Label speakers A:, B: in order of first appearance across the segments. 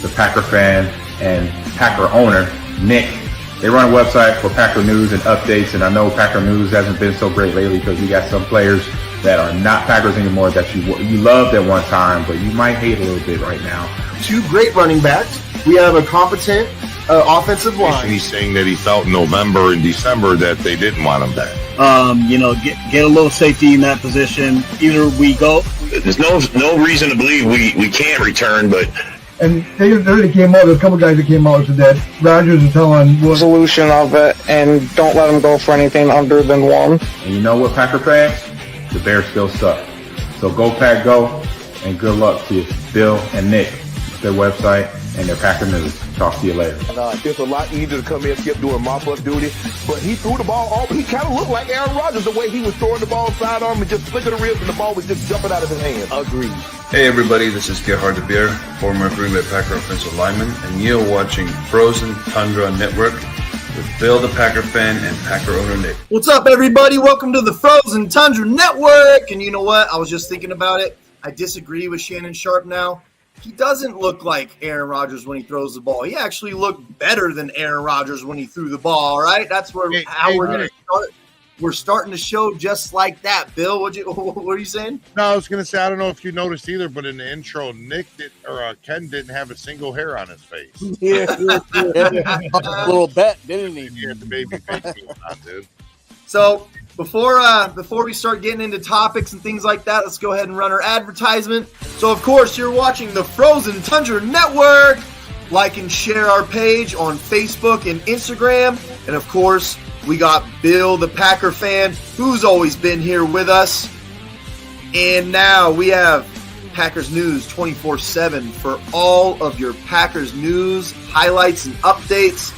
A: the Packer fan and Packer owner, Nick. They run a website for Packer news and updates, and I know Packer news hasn't been so great lately because we got some players that are not Packers anymore that you loved at one time, but you might hate a little bit right now. 2 great running backs. We have a competent offensive line.
B: He's saying that he felt in November and December that they didn't want him back.
C: Get a little safety in that position. Either we go.
D: There's no reason to believe we can't return, but.
E: And they already came out. There's a couple guys that came out and said that Rodgers is telling the
F: solution of it, and don't let them go for anything under than 1.
A: And you know what, Packer fans? The Bears still suck. So go Pack Go, and good luck to Bill and Nick, their website and their Packer news. Talk to you later.
G: It's a lot easier to come in and skip doing mop-up duty, but he threw the ball all. He kind of looked like Aaron Rodgers the way he was throwing the ball sidearm and just flicking the ribs, and the ball was just jumping out of his hand. Agreed.
H: Hey everybody, this is Gerhard de Beer, former Green Bay Packer offensive lineman, and you're watching Frozen Tundra Network with Bill the Packer fan and Packer owner Nick.
I: What's up everybody? Welcome to the Frozen Tundra Network. And you know what? I was just thinking about it. I disagree with Shannon Sharp now. He doesn't look like Aaron Rodgers when he throws the ball. He actually looked better than Aaron Rodgers when he threw the ball, all right? That's where we're going to start. We're starting to show just like that. Bill, what are you saying?
B: No, I was going to say, I don't know if you noticed either, but in the intro, Ken didn't have a single hair on his face.
J: Yeah. A little bit, didn't he?
B: He had the baby face on, dude.
I: So before we start getting into topics and things like that, let's go ahead and run our advertisement. So, of course, you're watching the Frozen Tundra Network. Like and share our page on Facebook and Instagram. And, of course, we got Bill, the Packer fan, who's always been here with us. And now we have Packers News 24/7 for all of your Packers news, highlights, and updates.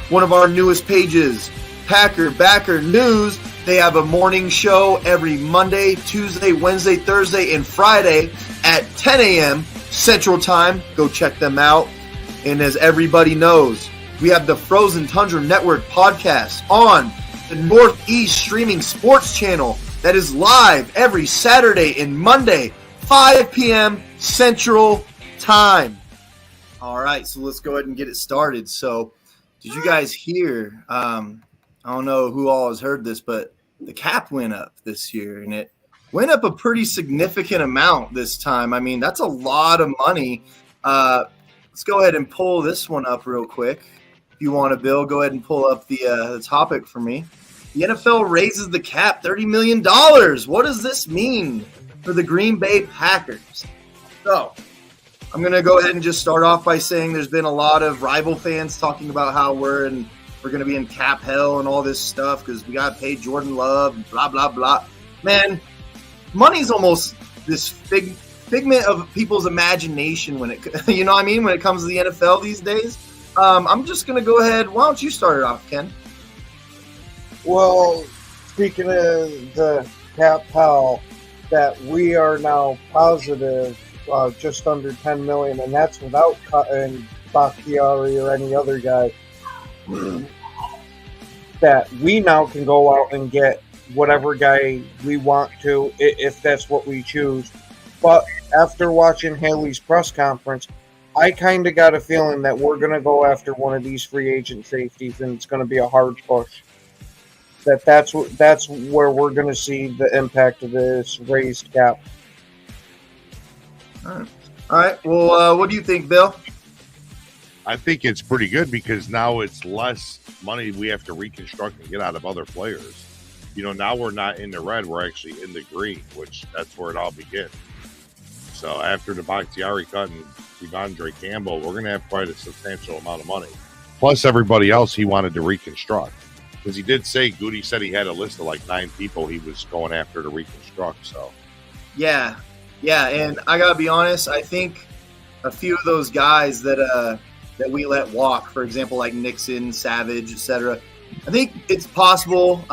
I: One of our newest pages, PackerBacker News. They have a morning show every Monday, Tuesday, Wednesday, Thursday, and Friday at 10 a.m. Central Time. Go check them out. And as everybody knows, we have the Frozen Tundra Network podcast on the Northeast Streaming Sports Channel that is live every Saturday and Monday, 5 p.m. Central Time. All right, so let's go ahead and get it started. So did you guys hear, I don't know who all has heard this, but the cap went up this year, and it went up a pretty significant amount this time. I mean, that's a lot of money. Let's go ahead and pull this one up real quick. If you want to, Bill, go ahead and pull up the topic for me. The NFL raises the cap $30 million. What does this mean for the Green Bay Packers? So I'm going to go ahead and just start off by saying there's been a lot of rival fans talking about how we're going to be in cap hell and all this stuff because we got to pay Jordan Love, blah, blah, blah. Man, money's almost this figment of people's imagination when it, you know what I mean, when it comes to the NFL these days. I'm just going to go ahead. Why don't you start it off, Ken?
F: Well, speaking of the cap hell, that we are now positive just under $10 million, and that's without cutting Bakhtiari or any other guy. That we now can go out and get whatever guy we want to, if that's what we choose. But after watching Haley's press conference, I kind of got a feeling that we're going to go after one of these free agent safeties, and it's going to be a hard push. That's where we're going to see the impact of this raised cap.
I: All right. Well, what do you think, Bill?
B: I think it's pretty good because now it's less money we have to reconstruct and get out of other players. You know, now we're not in the red, we're actually in the green, which that's where it all begins. So after the Bakhtiari cut and Devondre Campbell, we're going to have quite a substantial amount of money. Plus everybody else he wanted to reconstruct. Because he did say, Goody said he had a list of like 9 people he was going after to reconstruct. So,
I: yeah, and I gotta be honest. I think a few of those guys that we let walk, for example, like Nixon, Savage, etc. I think it's possible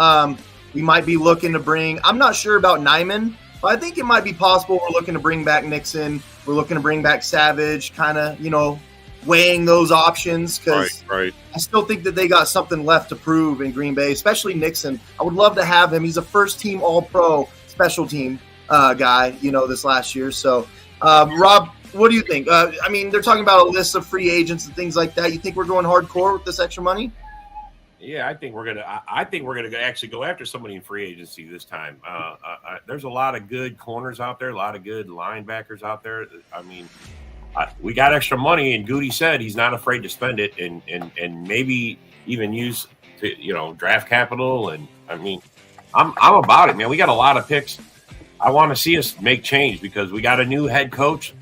I: we might be looking to bring. I'm not sure about Nyman, but I think it might be possible we're looking to bring back Nixon. We're looking to bring back Savage, kind of, weighing those options because
B: right.
I: I still think that they got something left to prove in Green Bay, especially Nixon. I would love to have him. He's a first-team All-Pro special team guy, this last year. So, Rob, what do you think? I mean, they're talking about a list of free agents and things like that. You think we're going hardcore with this extra money?
K: Yeah, I think we're gonna actually go after somebody in free agency this time. There's a lot of good corners out there, a lot of good linebackers out there. I mean, we got extra money, and Goody said he's not afraid to spend it, and maybe even use draft capital. And I mean, I'm about it, man. We got a lot of picks. I want to see us make change because we got a new head coach.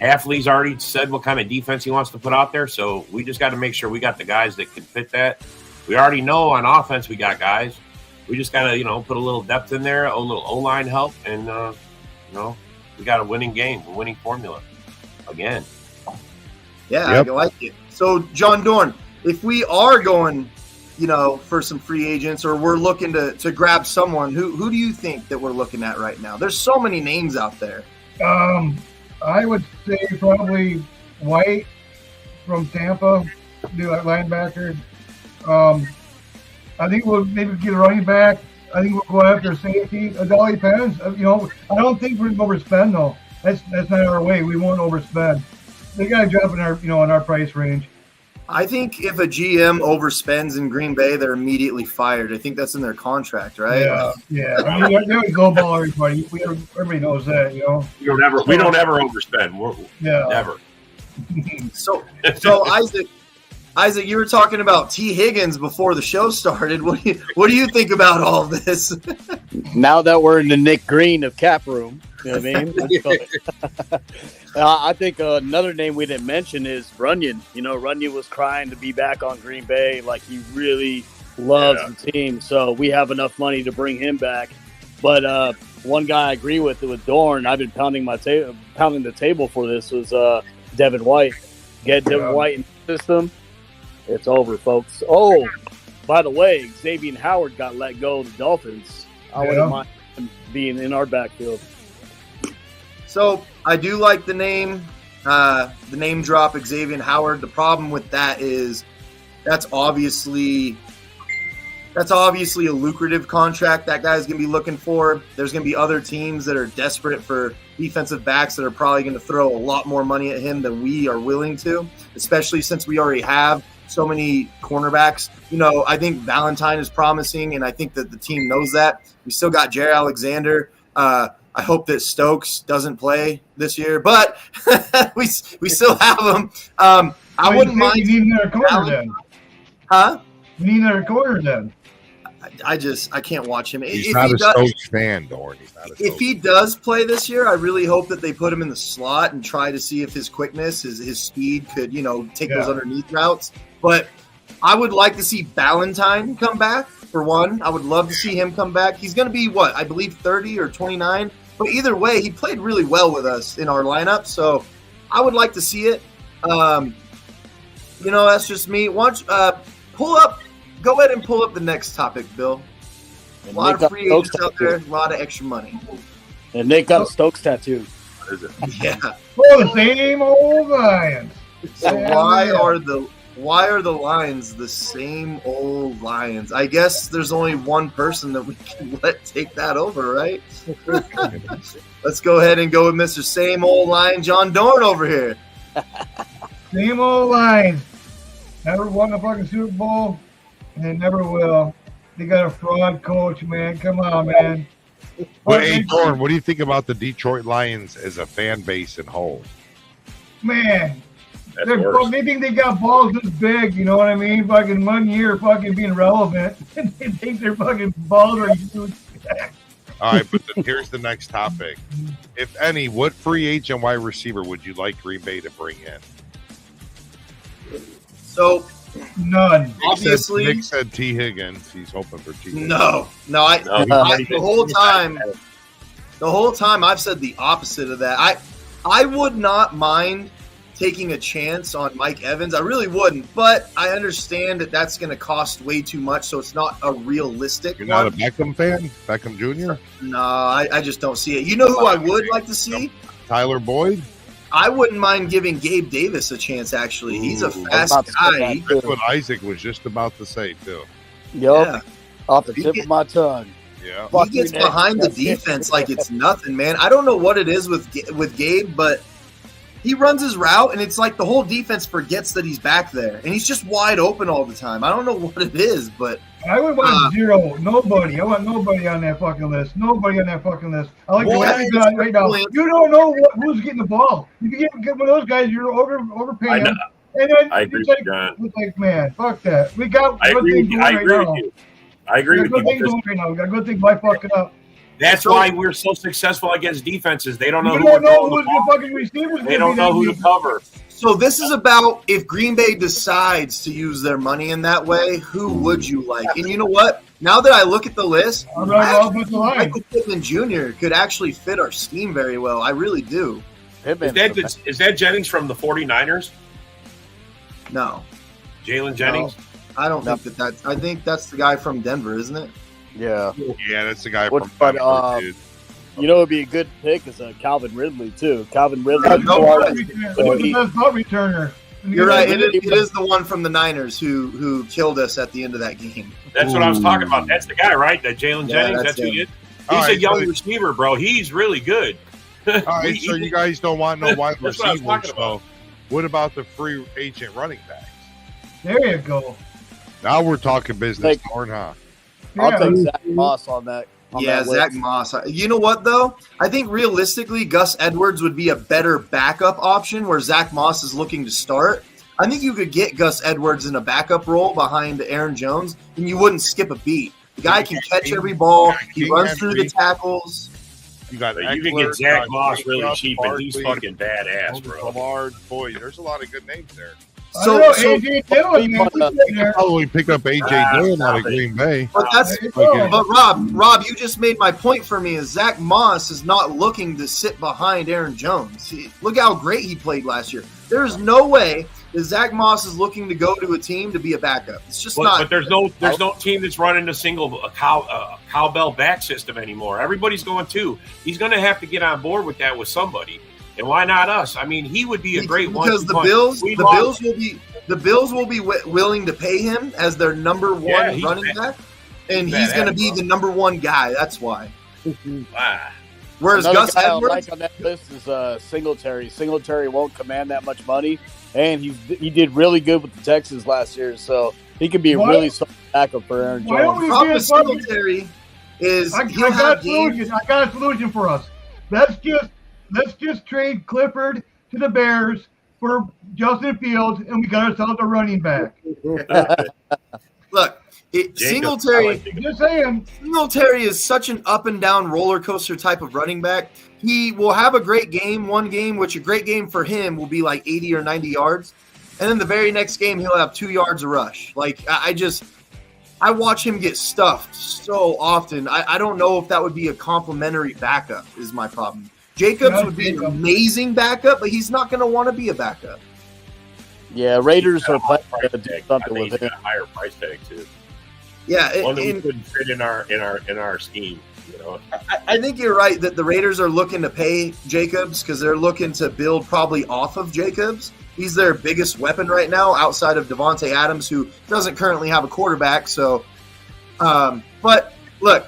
K: Hafley's already said what kind of defense he wants to put out there, so we just got to make sure we got the guys that can fit that. We already know on offense we got guys. We just got to, put a little depth in there, a little O-line help, and, we got a winning game, a winning formula again.
I: Yeah, yep. I like it. So, John Dorn, if we are going, for some free agents or we're looking to grab someone, who do you think that we're looking at right now? There's so many names out there.
E: I would say probably White from Tampa, do that linebacker. I think we'll maybe get a running back. I think we'll go after safety. It all depends. I don't think we're going to overspend though. That's not our way. We won't overspend. They got to jump in our in our price range.
I: I think if a GM overspends in Green Bay, they're immediately fired. I think that's in their contract, right?
E: Yeah. I mean, they always lowball everybody. Everybody knows that,
K: We don't ever overspend. Never.
I: So Isaac, you were talking about T. Higgins before the show started. What do you think about all of this?
J: Now that we're in the Nick Green of Cap Room, you know what I mean? I think another name we didn't mention is Runyon. Runyon was crying to be back on Green Bay. Like, he really loves the team. So we have enough money to bring him back. But one guy I agree with Dorn, I've been pounding the table for this, was Devin White. Get Devin White in the system. It's over, folks. Oh, by the way, Xavier Howard got let go of the Dolphins. I wouldn't mind him being in our backfield.
I: So I do like the name drop, Xavier Howard. The problem with that is that's obviously a lucrative contract that guy's going to be looking for. There's going to be other teams that are desperate for defensive backs that are probably going to throw a lot more money at him than we are willing to, especially since we already have so many cornerbacks. I think Valentine is promising, and I think that the team knows that. We still got Jair Alexander. I hope that Stokes doesn't play this year, but we still have him. I wouldn't mind.
E: You need another corner then.
I: Huh?
E: You need another corner then.
I: I can't watch him.
B: He's not a Stokes fan, Dorn.
I: If he does play this year, I really hope that they put him in the slot and try to see if his quickness, his speed could, take those underneath routes. But I would like to see Valentine come back, for one. I would love to see him come back. He's going to be, I believe 30 or 29. But either way, he played really well with us in our lineup. So I would like to see it. That's just me. Go ahead and pull up the next topic, Bill. A lot of free agents out there, a lot of extra money.
J: And Nick got a Stokes tattoo.
B: What is it?
I: Yeah.
E: Oh, the same old Lions.
I: So why are the Lions the same old Lions? I guess there's only one person that we can let take that over, right? Let's go ahead and go with Mr. Same Old Lion, John Dorn over here.
E: Same old Lions. Never won a fucking Super Bowl, and they never will. They got a fraud coach, man. Come on, man.
B: But hey, Dorn, what do you think about the Detroit Lions as a fan base and whole?
E: Man, they think they got balls this big, you know what I mean? Fucking 1 year fucking being relevant. They think their fucking balls are huge.
B: All right, but then here's the next topic. If any, what free agent wide receiver would you like Green Bay to bring in?
I: So,
E: none.
I: Obviously,
B: Nick said T. Higgins. He's hoping for T. Higgins.
I: No. The whole time I've said the opposite of that. I would not mind taking a chance on Mike Evans. I really wouldn't, but I understand that that's going to cost way too much, so it's not a realistic
B: You're not a Beckham fan? Beckham Jr.?
I: No, I just don't see it. You know who I would like to see?
B: Tyler Boyd?
I: I wouldn't mind giving Gabe Davis a chance, actually. He's a fast guy.
B: That's what Isaac was just about to say, too.
J: Yup. Off the tip of my tongue.
B: Yeah.
I: He gets behind the defense like it's nothing, man. I don't know what it is with Gabe, but he runs his route, and it's like the whole defense forgets that he's back there, and he's just wide open all the time. I don't know what it is, but
E: I would want zero. Nobody. I want nobody on that fucking list. Nobody on that fucking list. I like the way guy right now. You don't know who's getting the ball. You can get one of those guys. You're overpaying them. And then
K: I agree with John.
E: It's like, man, fuck that. We got
K: I
E: good
K: agree
E: things
K: with you.
E: going
K: I agree
E: right
K: with
E: now.
K: you. I agree with
E: We got good things
K: you.
E: going right now. We got good things. Why fuck it up?
K: That's why we're so successful against defenses. They don't know
E: You
K: who
E: don't
K: we're
E: know
K: throwing the
E: who's the
K: ball.
E: fucking receivers.
K: They don't know who to cover.
I: so this is about if Green Bay decides to use their money in that way, who would you like? And you know what? Now that I look at the list, Michael Pittman Jr. could actually fit our scheme very well. I really do.
K: Is that Jennings from the 49ers?
I: No.
K: Jalen Jennings?
I: No, I don't think that's. I think that's the guy from Denver, isn't it?
J: Yeah.
B: Yeah, that's the guy
J: But,
B: from Denver, dude.
J: you know, it'd be a good pick is Calvin Ridley too. Calvin Ridley.
E: What's the best punt returner?
I: You're right. It is the one from the Niners who killed us at the end of that game.
K: That's what I was talking about. That's the guy, right? That Jalen Jennings? That's who he is? He's a young receiver, bro. He's really good.
B: All right, so you guys don't want no wide
K: That's what I was
B: receivers,
K: talking about.
B: so what about the free agent running backs?
E: There you go.
B: Now we're talking business, Thorn, huh?
J: I'll take Zach Moss on that.
I: Yeah, Zach Moss. You know what, though? I think realistically, Gus Edwards would be a better backup option where Zach Moss is looking to start. I think you could get Gus Edwards in a backup role behind Aaron Jones, and you wouldn't skip a beat. The guy can catch every ball. He runs through the tackles.
B: You got
K: You can get Zach Moss really cheap, and he's fucking badass, bro.
B: Lamar, boy, there's a lot of good names there.
I: So
E: AJ Dillon, man,
B: You can probably pick up AJ Dillon out of Green Bay.
I: But Rob, you just made my point for me. Is Zach Moss is not looking to sit behind Aaron Jones. Look how great he played last year. There is no way that Zach Moss is looking to go to a team to be a backup. It's just not.
K: But there's no team that's running a cowbell back system anymore. Everybody's going to. He's going to have to get on board with that with somebody. And why not us? I mean, he would be a great one.
I: Because the Bills will be willing to pay him as their number one running back, and he's going to be the number one guy. That's why. Whereas
J: Another
I: Gus
J: guy I
I: Edwards,
J: like on that list is Singletary. Singletary won't command that much money, and he did really good with the Texans last year, so he could be a really solid backup for Aaron Jones.
I: the problem with Singletary is
E: I got a solution for us. Let's just trade Clifford to the Bears for Justin Fields, and we got ourselves a running back.
I: Look, Singletary.
E: Just saying.
I: Singletary is such an up and down roller coaster type of running back. He will have a great game, one game, which a great game for him will be like 80 or 90 yards, and then the very next game he'll have 2 yards a rush. Like I watch him get stuffed so often. I don't know if that would be a complimentary backup. Is my problem. Jacobs would be an amazing backup, but he's not going to want to be a backup.
J: Yeah, Raiders are planning to do something with
K: He's
J: him.
K: got a higher price tag too.
I: Yeah,
K: One that we couldn't fit in our scheme. You know,
I: I think you're right that the Raiders are looking to pay Jacobs because they're looking to build probably off of Jacobs. He's their biggest weapon right now, outside of Devontae Adams, who doesn't currently have a quarterback. So, but look.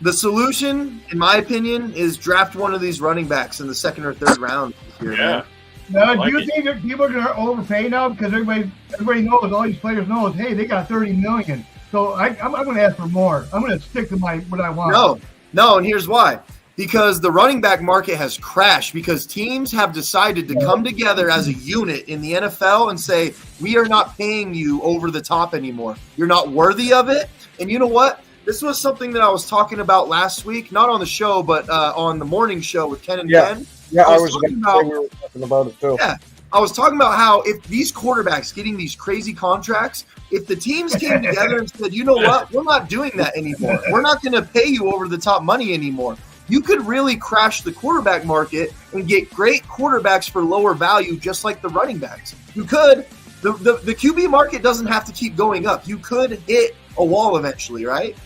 I: The solution, in my opinion, is draft one of these running backs in the second or third round this year.
K: Yeah.
E: Now, do you think that people are going to overpay now because everybody knows, all these players know, hey, they got $30 million. So I'm going to ask for more. I'm going to stick to what I want.
I: No, and here's why. Because the running back market has crashed because teams have decided to come together as a unit in the NFL and say, we are not paying you over the top anymore. You're not worthy of it. And you know what? This was something that I was talking about last week, not on the show, but on the morning show with Ken and Ken.
F: Yeah,
I: I was talking about,
F: we were talking about it too.
I: Yeah, I was talking about how if these quarterbacks getting these crazy contracts, if the teams came together and said, you know what, we're not doing that anymore. We're not going to pay you over the top money anymore. You could really crash the quarterback market and get great quarterbacks for lower value, just like the running backs. You could. The QB market doesn't have to keep going up. You could hit a wall eventually, right?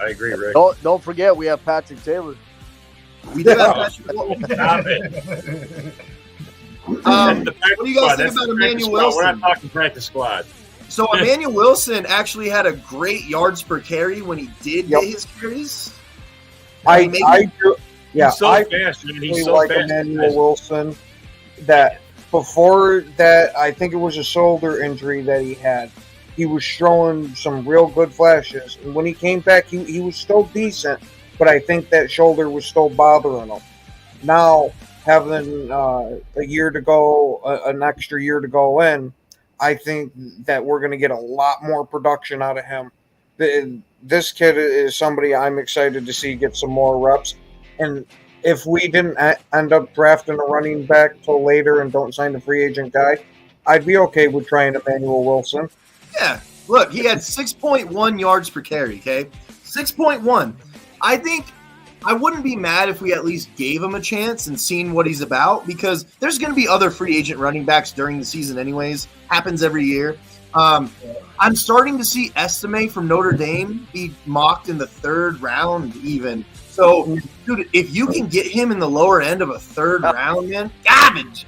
K: I agree, Rick.
J: Don't forget, we have Patrick Taylor.
I: We do have Patrick Taylor.
K: Stop it.
I: What do you guys think about Emmanuel Wilson?
K: We're not talking practice squad.
I: So Emmanuel Wilson actually had a great yards per carry when he did get his carries.
F: I do. Yeah,
K: He's so fast, man. He's so
F: like
K: fast.
F: Emmanuel Wilson. that before that, I think it was a shoulder injury that he had. He was showing some real good flashes, and when he came back, he was still decent. But I think that shoulder was still bothering him. Now, having a year to go, an extra year to go in, I think that we're going to get a lot more production out of him. This kid is somebody I'm excited to see get some more reps. And if we didn't end up drafting a running back till later and don't sign the free agent guy, I'd be okay with trying Emmanuel Wilson.
I: Yeah, look, he had 6.1 yards per carry, okay? 6.1. I think I wouldn't be mad if we at least gave him a chance and seen what he's about, because there's going to be other free agent running backs during the season anyways. Happens every year. I'm starting to see Estime from Notre Dame be mocked in the 3rd round even. So, dude, if you can get him in the lower end of a 3rd round, man, garbage.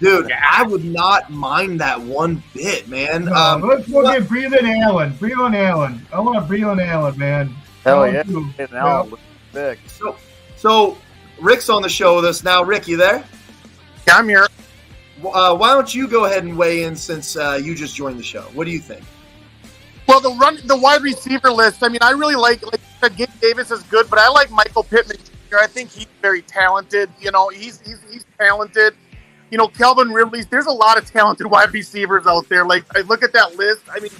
I: Dude, I would not mind that one bit, man.
E: Let's go get Breland Allen. Breland Allen. I want Breland Allen, man.
J: Hell yeah. Allen looks big.
I: So, Rick's on the show with us now. Rick, you there?
L: Yeah, I'm here.
I: Why don't you go ahead and weigh in since you just joined the show? What do you think?
L: Well, the wide receiver list, I mean, I really like Gabe Davis is good, but I like Michael Pittman Jr. I think he's very talented. You know, he's talented. You know, Calvin Ridley, there's a lot of talented wide receivers out there. Like, I look at that list. I mean,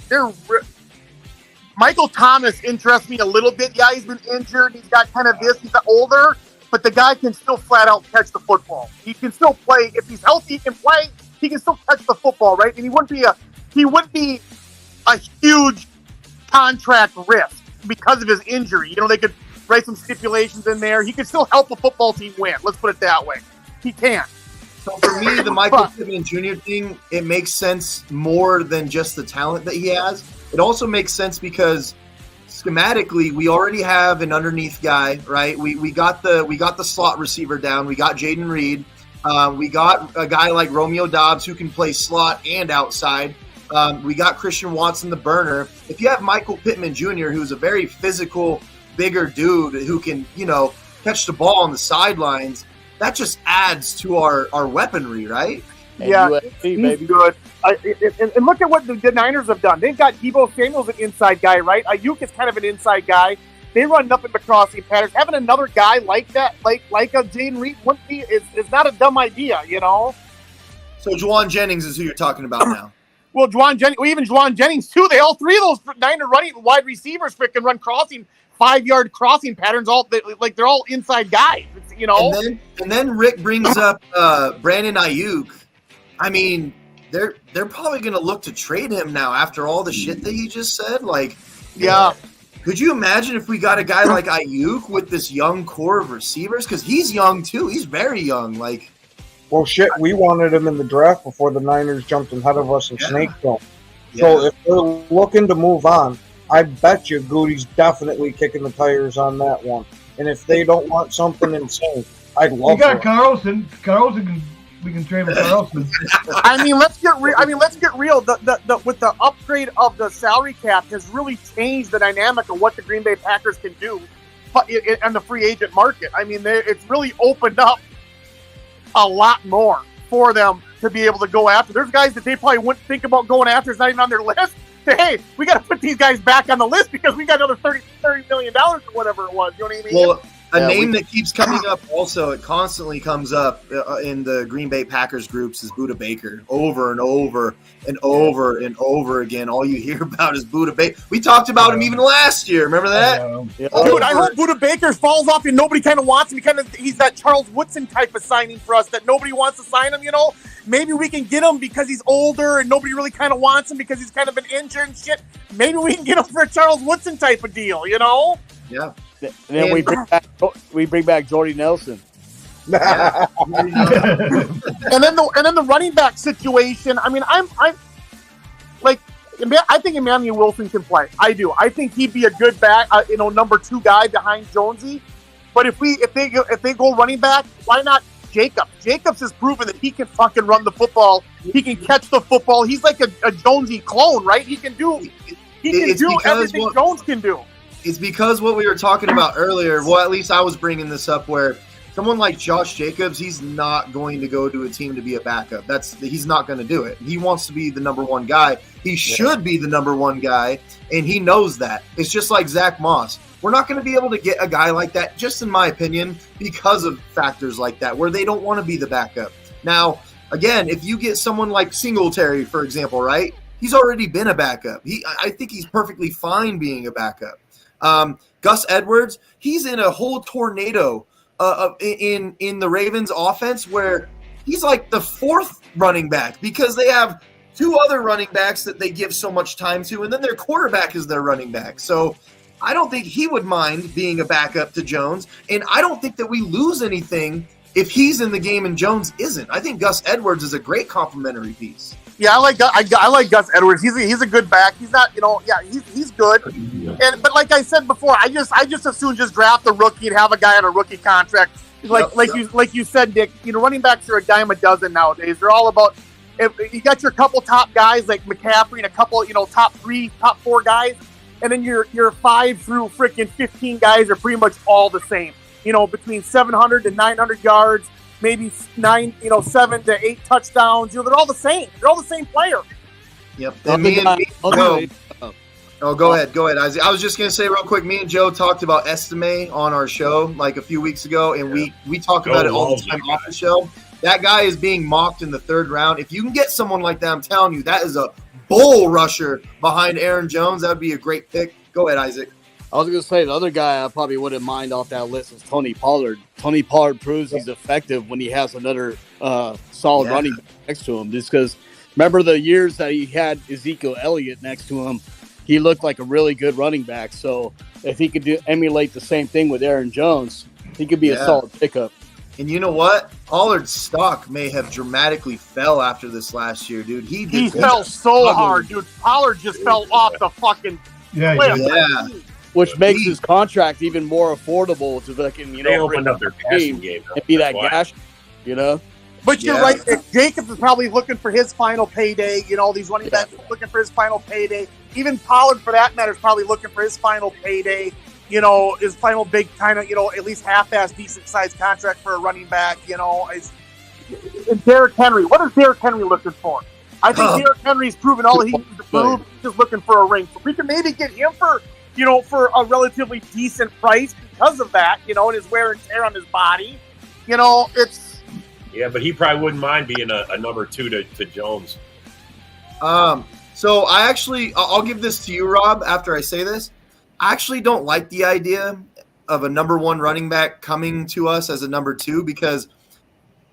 L: Michael Thomas interests me a little bit. Yeah, he's been injured. He's got kind of this. He's older, but the guy can still flat out catch the football. He can still play. If he's healthy, he can play. He can still catch the football, right? And he wouldn't be a huge contract risk because of his injury. You know, they could write some stipulations in there. He could still help a football team win. Let's put it that way. He can.
I: So for me, the Michael Pittman Jr. thing, it makes sense more than just the talent that he has. It also makes sense because schematically, we already have an underneath guy, right? We got the slot receiver down. We got Jaden Reed. We got a guy like Romeo Doubs who can play slot and outside. We got Christian Watson, the burner. If you have Michael Pittman Jr., who's a very physical, bigger dude who can, you know, catch the ball on the sidelines, that just adds to our weaponry, right?
L: Yeah, he's good. And look at what the Niners have done. They've got Deebo Samuel's an inside guy, right? Ayuk is kind of an inside guy. They run nothing but crossing patterns. Having another guy like that, like a Jaden Reed, wouldn't be is not a dumb idea, you know?
I: So Juwan Jennings is who you're talking about now.
L: Well, even Juwan Jennings, too. All three of those Niner running wide receivers freaking run 5-yard crossing patterns. They're all inside guys, you know?
I: And then Rick brings up Brandon Ayuk. I mean, they're probably going to look to trade him now after all the shit that he just said. Like,
L: yeah.
I: Could you imagine if we got a guy like Ayuk with this young core of receivers? Because he's young, too. He's very young. Like,
F: well, shit, we wanted him in the draft before the Niners jumped ahead of us and snaked him.
I: Yeah.
F: So if they're looking to move on, I bet you Goody's definitely kicking the tires on that one. And if they don't want something insane, I'd love.
E: We got Carlson. We can trade with Carlson.
L: I mean, let's get real. The with the upgrade of the salary cap has really changed the dynamic of what the Green Bay Packers can do in the free agent market. I mean, it's really opened up a lot more for them to be able to go after. There's guys that they probably wouldn't think about going after. It's not even on their list. Say, hey, we got to put these guys back on the list because we got another $30 million or whatever it was. You know what I mean?
I: Well, name that keeps coming up also, it constantly comes up in the Green Bay Packers groups is Budda Baker. Over and over and over and over again. All you hear about is Budda Baker. We talked about him even last year. Remember that?
L: Dude, I hope Budda Baker falls off and nobody kind of wants him. He's that Charles Woodson type of signing for us that nobody wants to sign him, you know? Maybe we can get him because he's older and nobody really kind of wants him because he's kind of been injured and shit. Maybe we can get him for a Charles Woodson type of deal, you know?
I: Yeah.
J: And then we bring back Jordy Nelson.
L: and then the running back situation. I mean, I think Emmanuel Wilson can play. I do. I think he'd be a good back, number 2 guy behind Jonesy. But if they go running back, why not Jacobs? Jacobs has proven that he can fucking run the football. He can catch the football. He's like a Jonesy clone, right? He can do everything Jones can do.
I: It's because what we were talking about earlier, well, at least I was bringing this up where someone like Josh Jacobs, he's not going to go to a team to be a backup. He's not going to do it. He wants to be the number one guy. He should be the number one guy, and he knows that. It's just like Zach Moss. We're not going to be able to get a guy like that, just in my opinion, because of factors like that, where they don't want to be the backup. Now, again, if you get someone like Singletary, for example, right? He's already been a backup. I think he's perfectly fine being a backup. Gus Edwards, he's in a whole tornado in the Ravens offense where he's like the fourth running back because they have two other running backs that they give so much time to, and then their quarterback is their running back. So I don't think he would mind being a backup to Jones, and I don't think that we lose anything if he's in the game and Jones isn't. I think Gus Edwards is a great complementary piece.
L: Yeah, I like Gus Edwards. He's a good back. He's not, he's good. But like I said before, I just as soon just draft a rookie and have a guy on a rookie contract. Like you said, Nick. Running backs are a dime a dozen nowadays. They're all about. If you got your couple top guys like McCaffrey and a couple, top 3, top 4 guys, and then your 5 through freaking 15 guys are pretty much all the same. Between 700 to 900 yards. Maybe 7 to 8 touchdowns. They're all the same. They're all the same player.
I: Yep. And go ahead, Isaac. I was just gonna say real quick. Me and Joe talked about Estime on our show like a few weeks ago, and we talk about it all the time off the show. That guy is being mocked in the 3rd round. If you can get someone like that, I'm telling you, that is a bull rusher behind Aaron Jones. That would be a great pick. Go ahead, Isaac.
J: I was going to say the other guy I probably wouldn't mind off that list is Tony Pollard. Tony Pollard proves he's effective when he has another solid running back next to him. Just because, remember the years that he had Ezekiel Elliott next to him, he looked like a really good running back. So if he could emulate the same thing with Aaron Jones, he could be a solid pickup.
I: And you know what? Pollard's stock may have dramatically fell after this last year, dude. He
L: fell so hard, dude. Pollard just fell off the fucking cliff.
I: Yeah.
J: Which makes his contract even more affordable to fucking,
K: they opened up their passing game
J: and be that gash,
L: But you're right. Jacobs is probably looking for his final payday. These running backs are looking for his final payday. Even Pollard, for that matter, is probably looking for his final payday. His final big kind of, at least half-ass decent-sized contract for a running back. And Derrick Henry. What is Derrick Henry looking for? I think Derrick Henry's proven all he needs to prove. He's just looking for a ring. So we can maybe get him for a relatively decent price because of that, and his wear and tear on his body. It's...
K: Yeah, but he probably wouldn't mind being a number 2 to Jones.
I: So I'll give this to you, Rob, after I say this. I actually don't like the idea of a number 1 running back coming to us as a number 2 because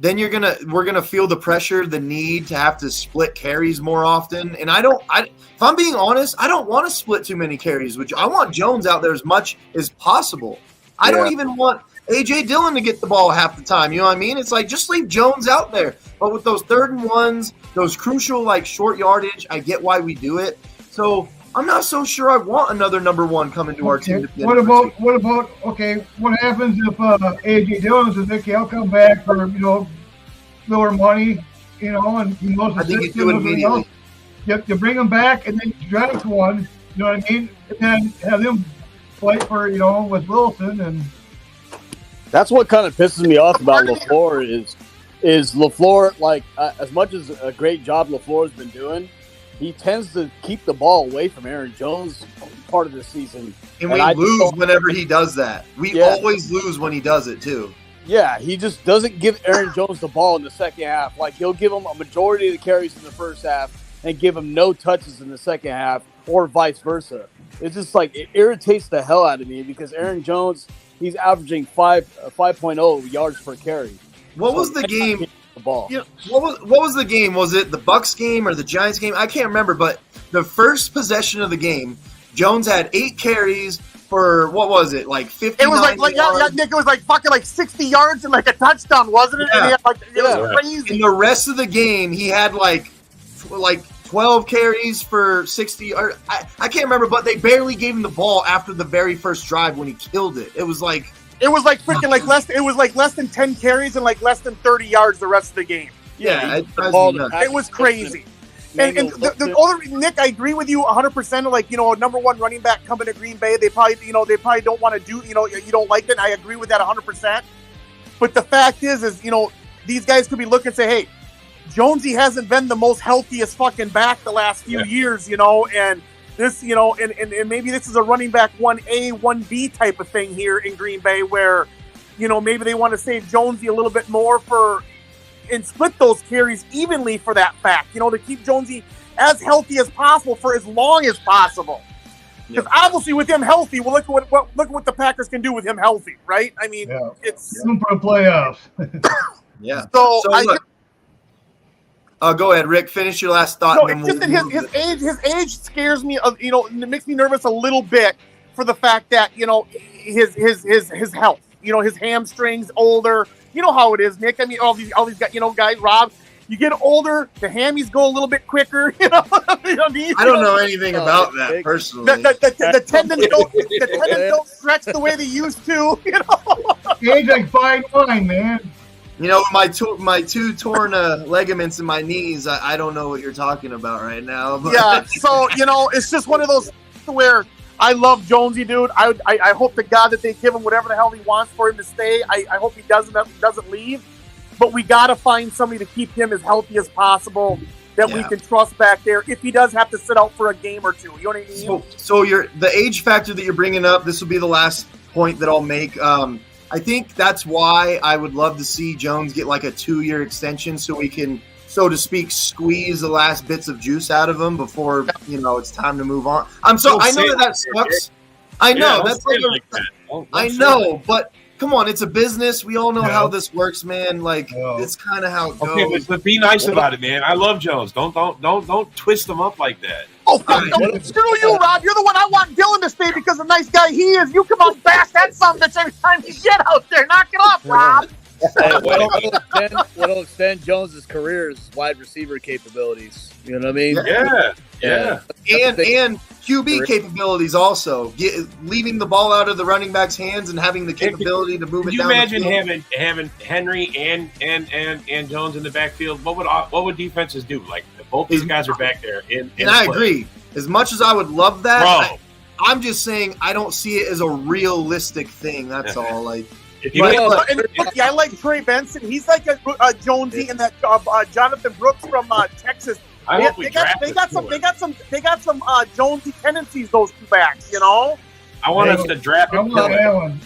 I: then we're gonna feel the pressure, the need to have to split carries more often. And if I'm being honest, I don't want to split too many carries. I want Jones out there as much as possible. I don't even want A.J. Dillon to get the ball half the time. You know what I mean? It's like, just leave Jones out there. But with those 3rd and 1s, those crucial, short yardage, I get why we do it. So I'm not so sure I want another number 1 coming to our team.
E: What happens if A.J. Dillon says, okay, I'll come back for, lower money, and he knows the system. I think you do it immediately. You bring him back and then you draft one, you know what I mean? And then have him fight for, with Wilson. And
J: that's what kind of pisses me off about LaFleur is LaFleur, as much as a great job LaFleur's been doing, he tends to keep the ball away from Aaron Jones part of the season.
I: And we lose whenever he does that. We always lose when he does it, too.
J: Yeah, he just doesn't give Aaron Jones the ball in the second half. He'll give him a majority of the carries in the first half and give him no touches in the second half, or vice versa. It's just it irritates the hell out of me because Aaron Jones, he's averaging 5.0 yards per carry.
I: What was the game?
J: The ball.
I: What was the game? Was it the Bucs game or the Giants game? I can't remember, but the first possession of the game, Jones had 8 carries for, what was it, 50? It
L: was Nick, it was fucking 60 yards and a touchdown, wasn't it?
I: Yeah.
L: And it was crazy.
I: In the rest of the game, he had 12 carries for 60. Or I can't remember, but they barely gave him the ball after the very first drive when he killed it. It was less than 10 carries and less than 30 yards the rest of the game. Yeah,
L: it was crazy. And the other, Nick, I agree with you 100%. A number 1 running back coming to Green Bay, they probably don't want to do. You don't like it. I agree with that 100%. But the fact is, these guys could be looking and say, hey, Jonesy hasn't been the most healthiest fucking back the last few years, and this, and maybe this is a running back 1A, 1B type of thing here in Green Bay where, maybe they want to save Jonesy a little bit more and split those carries evenly for that fact, to keep Jonesy as healthy as possible for as long as possible. Because obviously with him healthy, well, look at what the Packers can do with him healthy, right? I mean, it's
E: for the playoffs.
I: Yeah.
L: So
I: go ahead, Rick. Finish your last thought.
L: No, it's just that his age scares me. It makes me nervous a little bit for the fact that his health. His hamstrings older. You know how it is, Nick. I mean, all these guys, Rob. You get older, the hammies go a little bit quicker. I
I: don't know anything about that personally.
L: The tendons don't stretch the way they used to.
E: Age like fine wine, man.
I: My two torn ligaments in my knees. I don't know what you're talking about right now. But.
L: Yeah, so it's just one of those where I love Jonesy, dude. I hope to God that they give him whatever the hell he wants for him to stay. I hope he doesn't leave. But we got to find somebody to keep him as healthy as possible that we can trust back there if he does have to sit out for a game or two. You know what I mean?
I: So the age factor that you're bringing up, this will be the last point that I'll make. I think that's why I would love to see Jones get like a 2-year extension so we can, so to speak, squeeze the last bits of juice out of him before, it's time to move on. I know that sucks. I know. I know, but come on, it's a business. We all know how this works, man. Like it's kind of how it goes.
K: Okay, but be nice about it, man. I love Jones. Don't twist him up like that.
L: Oh, screw you, Rob. You're the one I want Dylan to stay because of the nice guy he is. You come out and bash that son of a bitch every time you get out there. Knock it off, Rob.
J: What'll extend Jones's career is wide receiver capabilities. You know what I mean?
I: Yeah. And QB capabilities also. Leaving the ball out of the running back's hands and having the capability to move it down.
K: Can you imagine having Henry and Jones in the backfield? What would defenses do? Like both these guys are back there. And
I: I agree. As much as I would love that, I'm just saying I don't see it as a realistic thing. That's all. Like.
L: I like Trey Benson. He's like a Jonesy and that Jonathan Brooks from Texas. They got some Jonesy tendencies. Those two backs,
K: I want us to draft him.
E: Allen.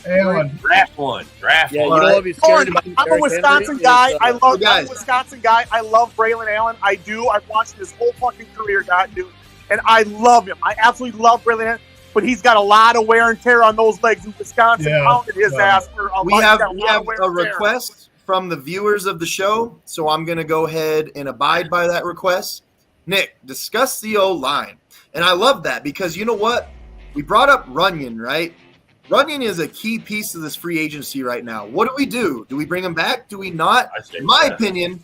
K: Draft one.
L: I'm a Wisconsin guy. I love Braylon Allen. I do. I've watched his whole fucking career, dude, and I love him. I absolutely love Braylon Allen. But he's got a lot of wear and tear on those legs. And Wisconsin pounded his ass for a
I: We have a request from the viewers of the show, so I'm going to go ahead and abide by that request. Nick, discuss the O-line. And I love that because you know what? We brought up Runyon, right? Runyon is a key piece of this free agency right now. What do? Do we bring him back? Do we not? In my opinion,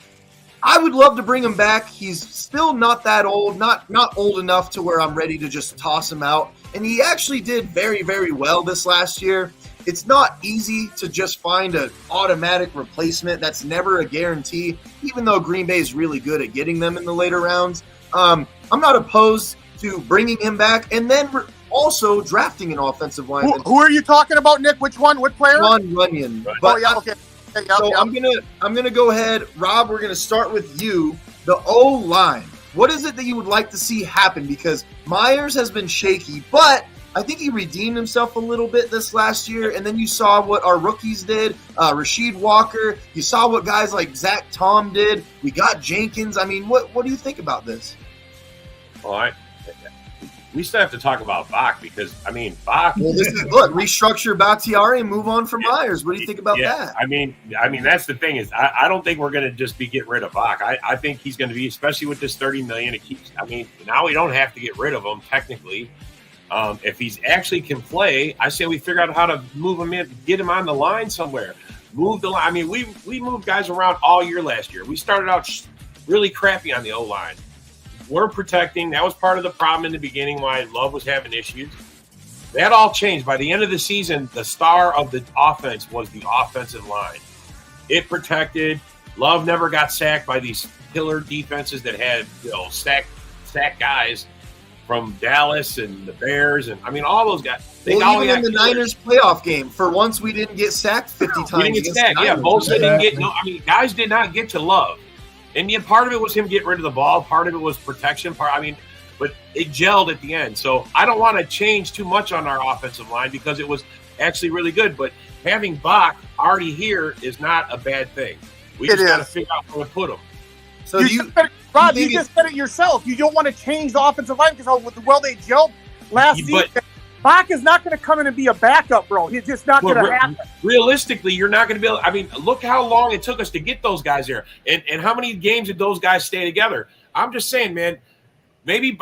I: I would love to bring him back. He's still not that old, not old enough to where I'm ready to just toss him out. And he actually did very, very well this last year. It's not easy to just find an automatic replacement. That's never a guarantee, even though Green Bay is really good at getting them in the later rounds. I'm not opposed to bringing him back and then also drafting an offensive lineman.
L: Who are you talking about, Nick? Which one? What player?
I: Ron Runyon.
L: But, okay.
I: I'm gonna go ahead, Rob. We're gonna start with you. The O-line. What is it that you would like to see happen? Because Myers has been shaky, but I think he redeemed himself a little bit this last year. And then you saw what our rookies did, Rasheed Walker. You saw what guys like Zach Tom did. We got Jenkins. I mean, what do you think about this?
K: Well, we still have to talk about Bach because, Bach.
I: Well, this is good. Restructure Bakhtiari and move on from Myers. What do you think about that?
K: I mean, that's the thing is I don't think we're going to just get rid of Bach. I think he's going to be, especially with this $30 million. It keeps. Now we don't have to get rid of him technically. If he's actually can play, I say we figure out how to move him in, get him on the line somewhere. Move the line. We moved guys around all year last year. We started out really crappy on the O-line. We're protecting. That was part of the problem in the beginning why Love was having issues. That all changed. By the end of the season, the star of the offense was the offensive line. It protected. Love never got sacked by these killer defenses that had stack guys from Dallas and the Bears, and I mean all those guys.
I: Well, even in the Niners playoff game, for once we didn't get sacked 50 times.
K: We didn't get sacked. Yeah, Bosa didn't get no. I mean, guys did not get to Love, and yeah, part of it was him getting rid of the ball. Part of it was protection. But it gelled at the end. So I don't want to change too much on our offensive line because it was actually really good. But having Bach already here is not a bad thing. We just got to figure out where to put him.
I: So
L: Rob, you just said it yourself. You don't want to change the offensive line because how well they gelled last season. Bach is not going to come in and be a backup, bro. He's just not going to happen.
K: Realistically, you're not going to be able. I mean, look how long it took us to get those guys there, and how many games did those guys stay together? I'm just saying, man. Maybe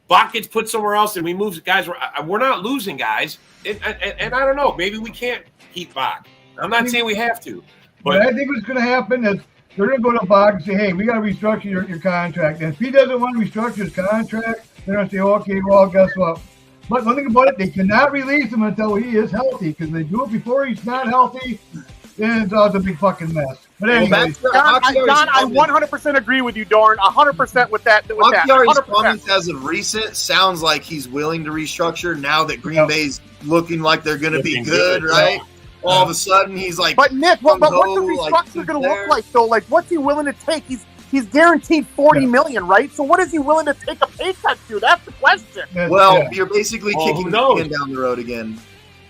K: Bach gets put somewhere else, and we move the guys. We're not losing guys, and I don't know. Maybe we can't keep Bach. I'm not saying we have to,
E: but I think what's going to happen is they're going to go to Bach and say, "Hey, we got to restructure your contract." And if he doesn't want to restructure his contract, they're going to say, "Okay, well, guess what?" But one thing about it, they cannot release him until he is healthy, because they do it before he's not healthy, and it's a big fucking mess. But anyway,
L: Don, I 100% agree with you, Dorn. 100% with that.
I: Bakhtiari's comments as of recent sounds like he's willing to restructure now that Green Bay's looking like they're going to be good, right? All of a sudden, he's like,
L: but Nick, what's the restructure going to look like though? Like, what's he willing to take? He's guaranteed $40 million, right? So what is he willing to take a pay cut to? That's the question.
I: Well, you're basically kicking the can down the road again.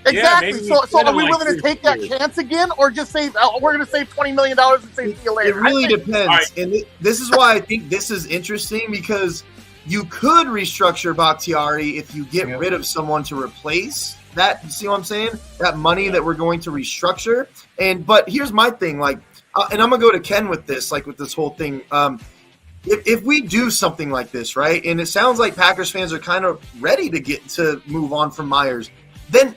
L: Exactly. So are we willing to take that chance again, or just say we're going to save $20 million and say see you later?
I: It really depends. Right. And this is why I think this is interesting, because you could restructure Bakhtiari if you get rid of someone to replace that. You see what I'm saying? That money that we're going to restructure. But here's my thing, and I'm gonna go to Ken with this, with this whole thing. If we do something like this, right, and it sounds like Packers fans are kind of ready to move on from Myers, then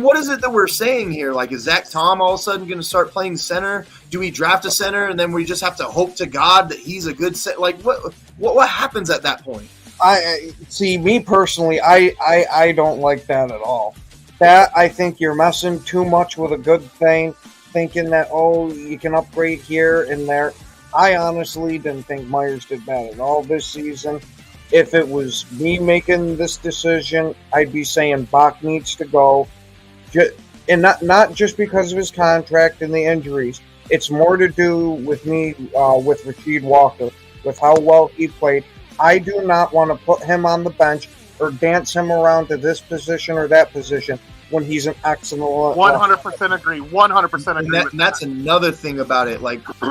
I: what is it that we're saying here? Is Zach Tom all of a sudden going to start playing center? Do we draft a center and then we just have to hope to God that he's a good set? What happens at that point?
F: I see. Me personally, I don't like that at all. That I think you're messing too much with a good thing, thinking that you can upgrade here and there. I honestly didn't think Myers did bad at all this season. If it was me making this decision, I'd be saying Bach needs to go. And not just because of his contract and the injuries. It's more to do with me, with Rasheed Walker, with how well he played. I do not want to put him on the bench or dance him around to this position or that position when he's an excellent.
L: 100% agree. 100% agree.
I: And that's another thing about it.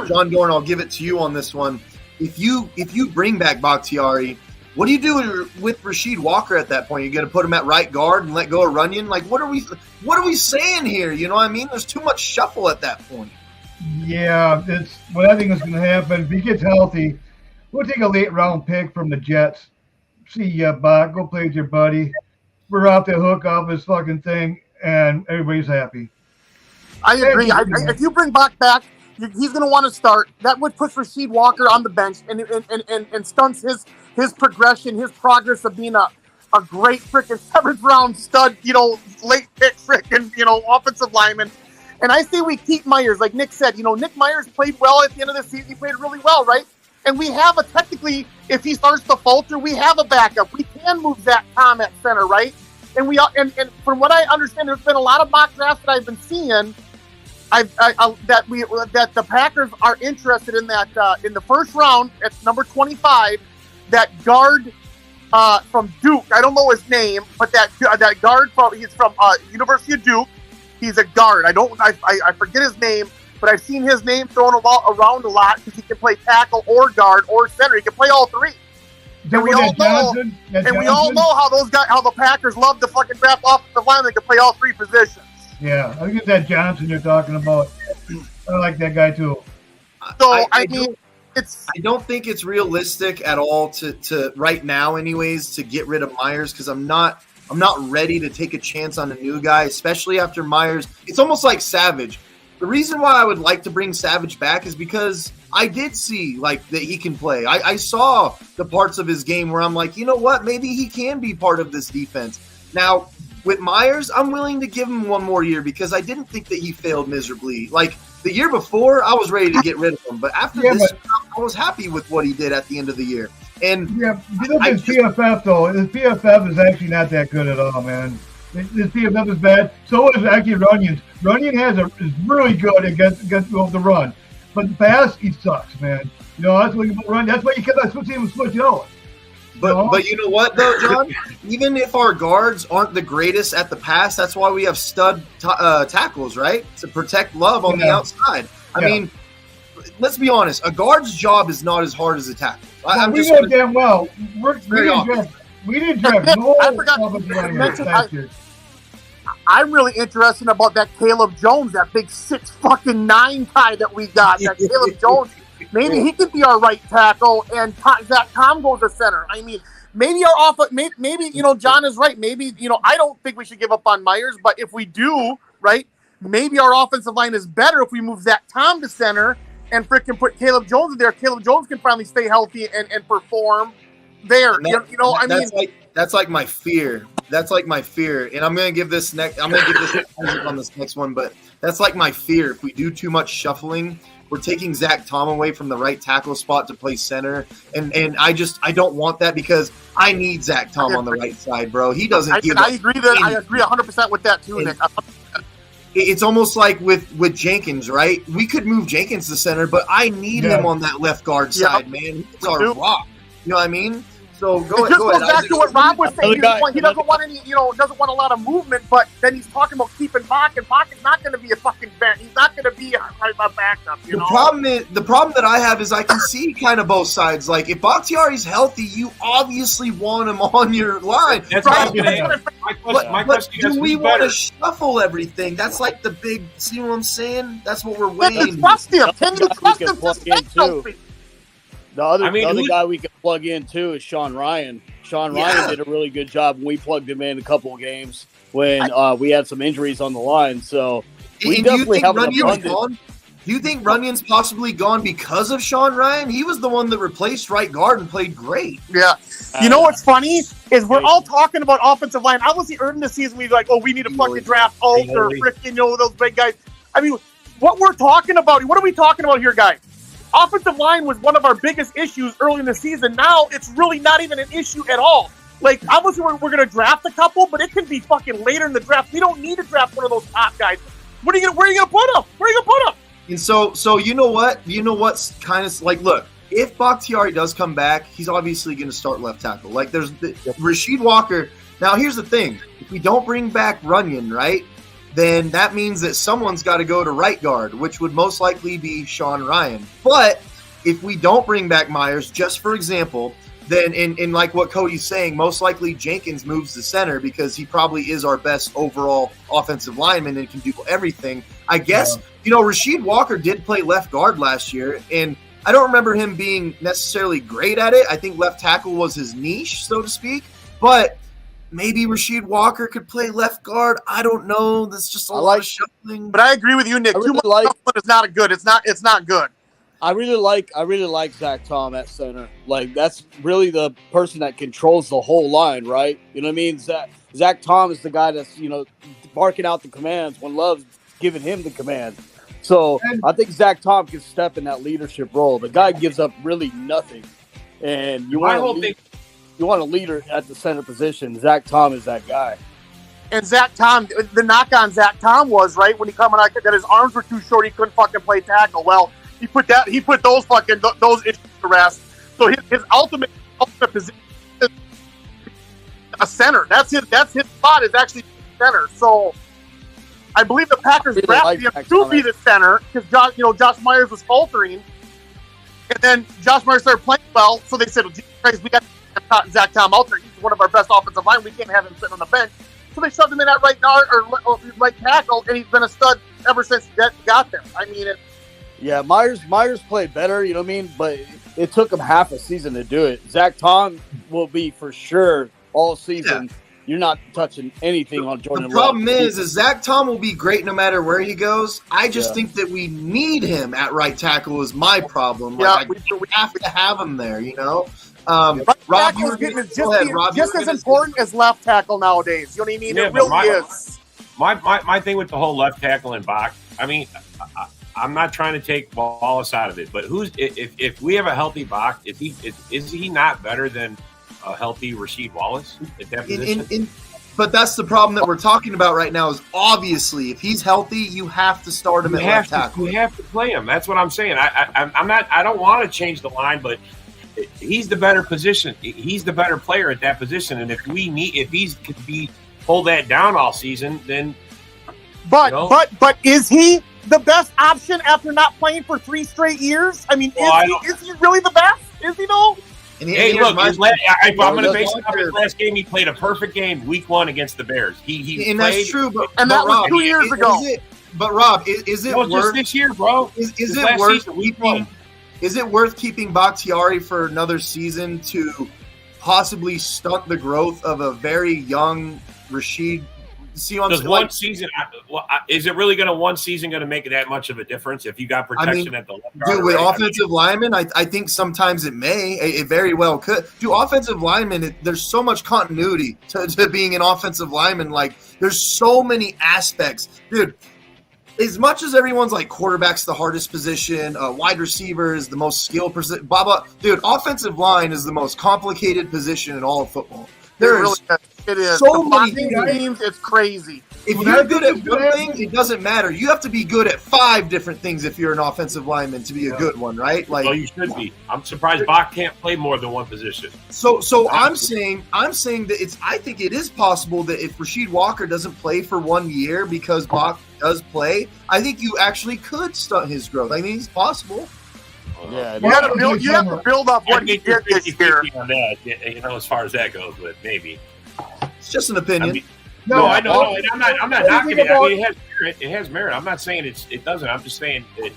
I: John Dorn, I'll give it to you on this one. If you bring back Bakhtiari, what do you do with Rasheed Walker at that point? You're going to put him at right guard and let go of Runyon? What are we saying here? You know what I mean? There's too much shuffle at that point.
E: Yeah, it's what I think is going to happen. If he gets healthy, we'll take a late round pick from the Jets. See ya, Bach. Go play with your buddy. We're off the hook off his fucking thing, and everybody's happy.
L: I agree. If you bring Bach back, he's going to want to start. That would put Rasheed Walker on the bench and stunts his progression, his progress of being a great freaking 7th round stud, late pick freaking, offensive lineman. And I say we keep Myers, like Nick said. Nick Myers played well at the end of the season. He played really well, right? And we have technically, if he starts to falter, we have a backup. We can move Zach Tom at center, right? And and from what I understand, there's been a lot of mock drafts that I've been seeing. That the Packers are interested in that in the first round at number 25. That guard from Duke, I don't know his name, but that guard he's from University of Duke. He's a guard. I forget his name, but I've seen his name thrown around a lot because he can play tackle or guard or center. He can play all three. And we all know how the Packers love to fucking draft offensive linemen that can play all three positions.
E: Yeah, I think it's that Johnson you're talking about. I like that guy too.
I: So I don't think it's realistic at all to right now, anyways, to get rid of Myers, because I'm not ready to take a chance on a new guy, especially after Myers. It's almost like Savage. The reason why I would like to bring Savage back is because I did see that he can play. I saw the parts of his game where I'm like, you know what, maybe he can be part of this defense. Now, with Myers, I'm willing to give him one more year because I didn't think that he failed miserably. The year before, I was ready to get rid of him. But after this, I was happy with what he did at the end of the year. And
E: yeah, if you look at his PFF though, his PFF is actually not that good at all, man. His PFF is bad. So is actually Runyon's. Runyon is really good against the run, but the pass he sucks, man. You know that's what you run. That's why you kept switching him switch out.
I: But you know what though, John? Even if our guards aren't the greatest at the pass, that's why we have stud tackles, right? To protect Love on the outside. I mean, let's be honest. A guard's job is not as hard as a tackle.
E: We know damn well. We didn't draft no.
L: I forgot to mention. I'm really interested about that Caleb Jones, that big 6'9" guy that we got. That Caleb Jones. Maybe he could be our right tackle, and Zach Tom goes to center. I mean, maybe maybe John is right. Maybe I don't think we should give up on Myers, but if we do, right, maybe our offensive line is better if we move Zach Tom to center and freaking put Caleb Jones in there. Caleb Jones can finally stay healthy and perform there.
I: That's like my fear. That's like my fear, and I'm gonna give this on this next one, but that's like my fear. If we do too much shuffling, we're taking Zach Tom away from the right tackle spot to play center, and I don't want that because I need Zach Tom on the right side, bro. He doesn't.
L: I agree 100% with that too, Nick.
I: It's almost like with Jenkins, right? We could move Jenkins to center, but I need him on that left guard side, man. He's our rock. You know what I mean? So go ahead.
L: Goes back to what Rob was saying. He doesn't want any, doesn't want a lot of movement, but then he's talking about keeping Pocket. Pocket's not going to be a fucking back. He's not going to be a backup. The
I: problem that I have is I can see kind of both sides. Like if Bakhtiari's healthy, you obviously want him on your line.
K: That's
I: right?
K: My question is,
I: do we want to shuffle everything? That's like the big. See what I'm saying? That's what we're waiting.
L: Trust him. Can you trust him?
J: The other guy we could plug in too is Sean Ryan. Sean Ryan did a really good job when we plugged him in a couple of games when we had some injuries on the line. So we definitely have an abundance.
I: Do you think Runyon's possibly gone because of Sean Ryan? He was the one that replaced right guard and played great.
L: Yeah. You know what's funny is we're all talking about offensive line. Obviously, early in the season, we like, we need to fucking draft Alt or freaking those big guys. I mean, what are we talking about here, guys? Offensive line was one of our biggest issues early in the season. Now it's really not even an issue at all. Like, obviously, we're going to draft a couple, but it could be fucking later in the draft. We don't need to draft one of those top guys. Where are you going to put them?
I: And so you know what? You know what's kind of like, look, if Bakhtiari does come back, he's obviously going to start left tackle. Like, there's Rasheed Walker. Now, here's the thing. If we don't bring back Runyon, right, then that means that someone's got to go to right guard, which would most likely be Sean Ryan. But if we don't bring back Myers, just for example, then in like what Cody's saying, most likely Jenkins moves to center because he probably is our best overall offensive lineman and can do everything. I guess, Rasheed Walker did play left guard last year, and I don't remember him being necessarily great at it. I think left tackle was his niche, so to speak. But maybe Rasheed Walker could play left guard. I don't know. That's just a lot of shuffling.
L: But I agree with you, Nick. Too much shuffling is not good. It's not good.
J: I really like Zach Tom at center. Like, that's really the person that controls the whole line, right? You know what I mean? Zach Tom is the guy that's, barking out the commands when Love's giving him the command. So I think Zach Tom can step in that leadership role. The guy gives up really nothing. And you want a leader at the center position. Zach Tom is that guy.
L: And Zach Tom, the knock on Zach Tom was, right, when he come out that his arms were too short, he couldn't fucking play tackle. Well, he put those issues to rest. So his ultimate position is a center. That's his spot is actually center. So I believe the Packers drafted him to be the center because Josh Myers was faltering, and then Josh Myers started playing well. So they said, "Jesus Christ, we got Zach Tom out there. He's one of our best offensive line. We can't have him sitting on the bench." So they shoved him in at right guard or right tackle, and he's been a stud ever since he got there. I mean,
J: yeah, Myers played better, you know what I mean? But it took him half a season to do it. Zach Tom will be for sure all season. Yeah. You're not touching anything on Jordan Love.
I: The problem is Zach Tom will be great no matter where he goes. I just think that we need him at right tackle is my problem. Like, we have to have him there,
L: right tackle is just as important as left tackle nowadays. You know what I mean?
K: Yeah,
L: it really is.
K: My thing with the whole left tackle and Bach, I mean, I'm not trying to take Wallace out of it, but if we have a healthy Bach, is he not better than a healthy Rasheed Wallace at that position?
I: But that's the problem that we're talking about right now. Is obviously if he's healthy, you have to start him at left tackle.
K: You have to play him. That's what I'm saying. I'm not. I don't want to change the line, but he's the better position. He's the better player at that position. And if he's could hold that down all season, then.
L: But is he the best option after not playing for 3 straight years? I mean, is he really the best? Is he though?
K: Hey, look, if I'm going to base it off his last game, he played a perfect game, week 1 against the Bears. He
I: played, that's true, but
L: that was
I: Rob,
L: 2 years ago.
I: But Rob, is it worth
K: just this year, bro?
I: Is it worth keeping? Is it worth keeping Bakhtiari for another season to possibly stunt the growth of a very young Rasheed? See what I'm saying?
K: One season, is it really one season going to make that much of a difference if you got protection at the left guard?
I: Dude, with offensive linemen, I think sometimes it may. It very well could. Dude, offensive linemen, there's so much continuity to being an offensive lineman. Like, there's so many aspects. Dude, as much as everyone's like quarterback's the hardest position, wide receiver is the most skilled position, dude, offensive line is the most complicated position in all of football.
L: It is.
I: So many
L: teams, it's crazy.
I: If you're good at one thing, it doesn't matter. You have to be good at 5 different things if you're an offensive lineman to be a good one, right? Like,
K: well, you should be. I'm surprised Bach can't play more than one position.
I: So I'm saying that I think it is possible that if Rasheed Walker doesn't play for 1 year because Bach does play, I think you actually could stunt his growth. I mean, it's possible.
L: Yeah, you have to build up what he did this year.
K: On that, as far as that goes, but maybe
I: it's just an opinion.
K: I mean, no, I know. I'm not knocking it. I mean, it has merit. I'm not saying it doesn't. I'm just saying that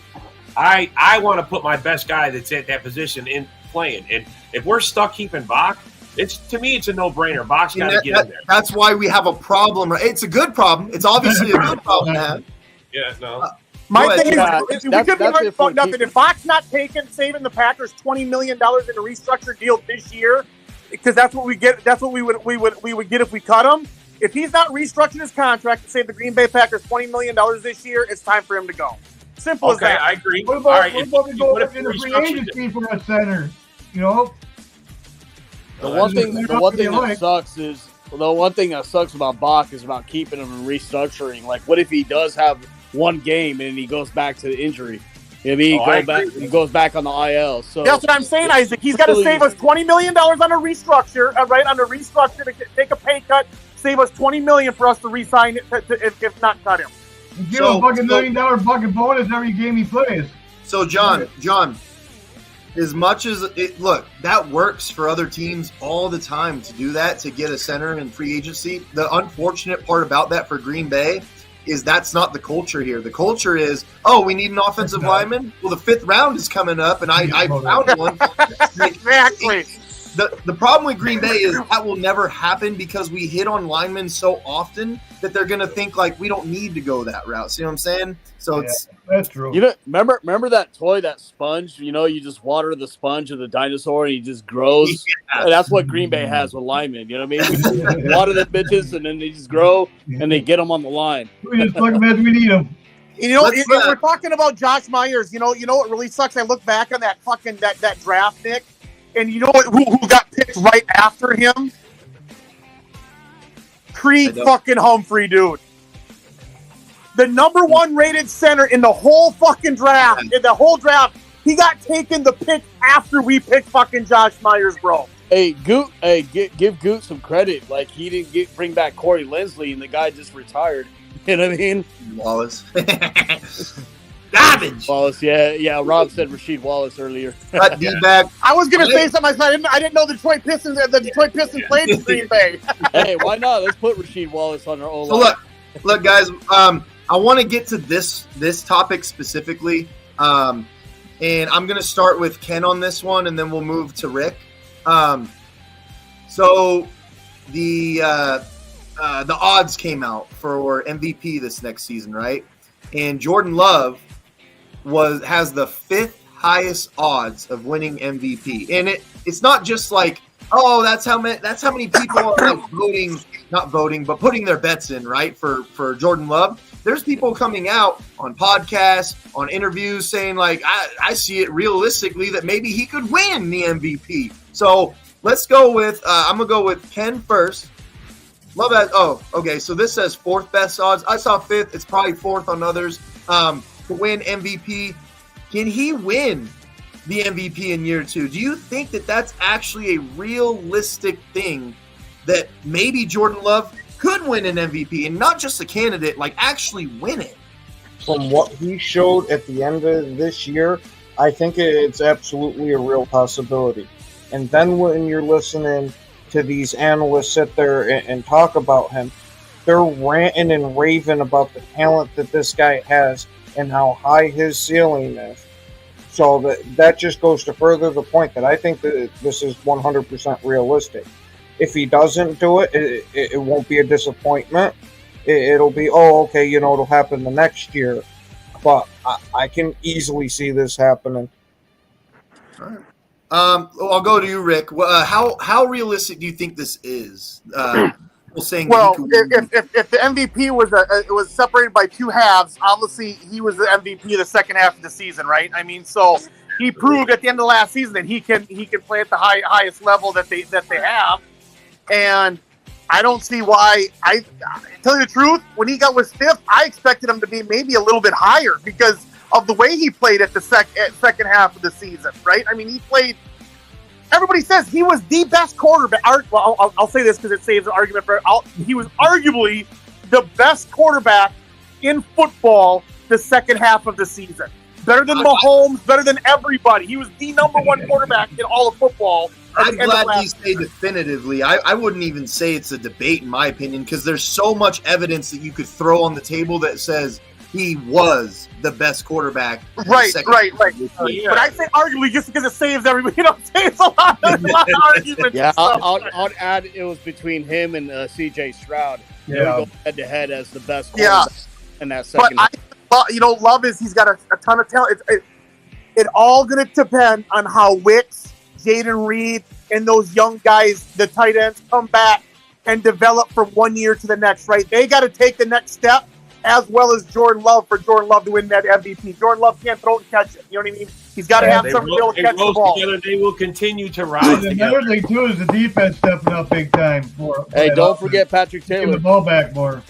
K: I want to put my best guy that's at that position in playing. And if we're stuck keeping Bach, to me it's a no-brainer. Bach's got to get in there.
I: That's why we have a problem. Right? It's a good problem. It's obviously a good problem to have.
K: Yeah, no.
L: My thing is, we could be right about nothing. If Bach's not saving the Packers $20 million in a restructured deal this year, because that's what we get. That's what we would get if we cut him. If he's not restructuring his contract to save the Green Bay Packers $20 million this year, it's time for him to go. Simple as that.
K: I agree.
E: What about we go in the free agency for a center? The
J: one thing that sucks about Bach is about keeping him and restructuring. Like, what if he does have one game and he goes back to the injury? He goes back on the IL. So
L: that's what I'm saying, Isaac. He's got to save us $20 million on a restructure, right? On a restructure to take a pay cut, save us $20 million for us to re-sign it, if not cut him.
E: Give him a fucking $1 million fucking bonus every game he plays.
I: So John, as much as that works for other teams all the time to do that, to get a center in free agency. The unfortunate part about that for Green Bay is that's not the culture here. The culture is, we need an offensive lineman. Well, the 5th round is coming up, and I found one.
L: Exactly.
I: The problem with Green Bay is that will never happen because we hit on linemen so often that they're going to think like we don't need to go that route. See what I'm saying? So
E: that's true.
J: Remember that toy, that sponge? You just water the sponge of the dinosaur and he just grows. Yeah. And that's what Green Bay has with linemen. You know what I mean? We just water the bitches and then they just grow and they get them on the line.
E: We just plug them as we need them.
L: We're talking about Josh Myers. You know what really sucks? I look back on that fucking that draft, Nick. And you know who got picked right after him? Fucking Humphrey, dude. The number 1 rated center in the whole fucking draft. In the whole draft, he got taken the pick after we picked fucking Josh Myers, bro.
J: Hey, give Goot some credit. Like, he didn't bring back Corey Linsley, and the guy just retired. You know what I mean?
I: Wallace. Garbage.
J: Wallace, yeah. Rob said Rasheed Wallace earlier.
I: D-bag.
L: I was gonna say something. I didn't know the Detroit Pistons played in Green Bay.
J: Hey, why not? Let's put Rasheed Wallace on our own.
I: So look, guys. I want to get to this topic specifically, and I'm gonna start with Ken on this one, and then we'll move to Rick. So the odds came out for MVP this next season, right? And Jordan Love has the 5th highest odds of winning MVP, and it's not just like, that's how many people are putting their bets in, right, for Jordan Love. there's people coming out on podcasts, on interviews saying, like, I see it realistically that maybe he could win the MVP. So let's go with, I'm going to go with Ken first. Love that. Oh, okay. So this says fourth best odds. I saw fifth. It's probably fourth on others. To win MVP. Can he win the MVP in year 2? Do you think that that's actually a realistic thing that maybe Jordan Love could win an MVP and not just a candidate, like actually win it?
F: From what he showed at the end of this year, I think it's absolutely a real possibility. And then when you're listening to these analysts sit there and talk about him, they're ranting and raving about the talent that this guy has and how high his ceiling is. So that just goes to further the point that I think that this is 100% realistic. If he doesn't do it, it won't be a disappointment. It'll be, oh, okay, it'll happen the next year. But I can easily see this happening.
I: All right. I'll go to you, Rick. How realistic do you think this is? Saying
L: well, if the MVP was separated by two halves, obviously he was the MVP of the second half of the season, right? I mean, so he proved at the end of last season that he can play at the highest level that they have, and I don't see why. I tell you the truth, when he was fifth, I expected him to be maybe a little bit higher because of the way he played at the second half of the season, right? I mean, he played. Everybody says he was the best quarterback. Well, I'll say this because it saves an argument for. He was arguably the best quarterback in football the second half of the season. Better than Mahomes, better than everybody. He was the number one quarterback in all of football.
I: I'm glad you say definitively. I wouldn't even say it's a debate, in my opinion, because there's so much evidence that you could throw on the table that says he was the best quarterback.
L: Right. But I say arguably just because it saves everybody. It saves a lot of arguments.
J: Yeah, I'll add it was between him and C.J. Stroud.
E: Yeah.
J: They go head-to-head as the best quarterback in that second.
L: But Love he's got a ton of talent. It all going to depend on how Wicks, Jaden Reed, and those young guys, the tight ends, come back and develop from 1 year to the next, right? They got to take the next step, as well as Jordan Love, for Jordan Love to win that MVP. Jordan Love can't throw and catch it. You know what I mean? He's got to have something to be able to catch the ball.
K: Together, they will continue to rise together.
E: Another thing, too, is the defense stepping up big time.
J: Hey, don't forget Patrick Taylor.
E: Give the ball back more.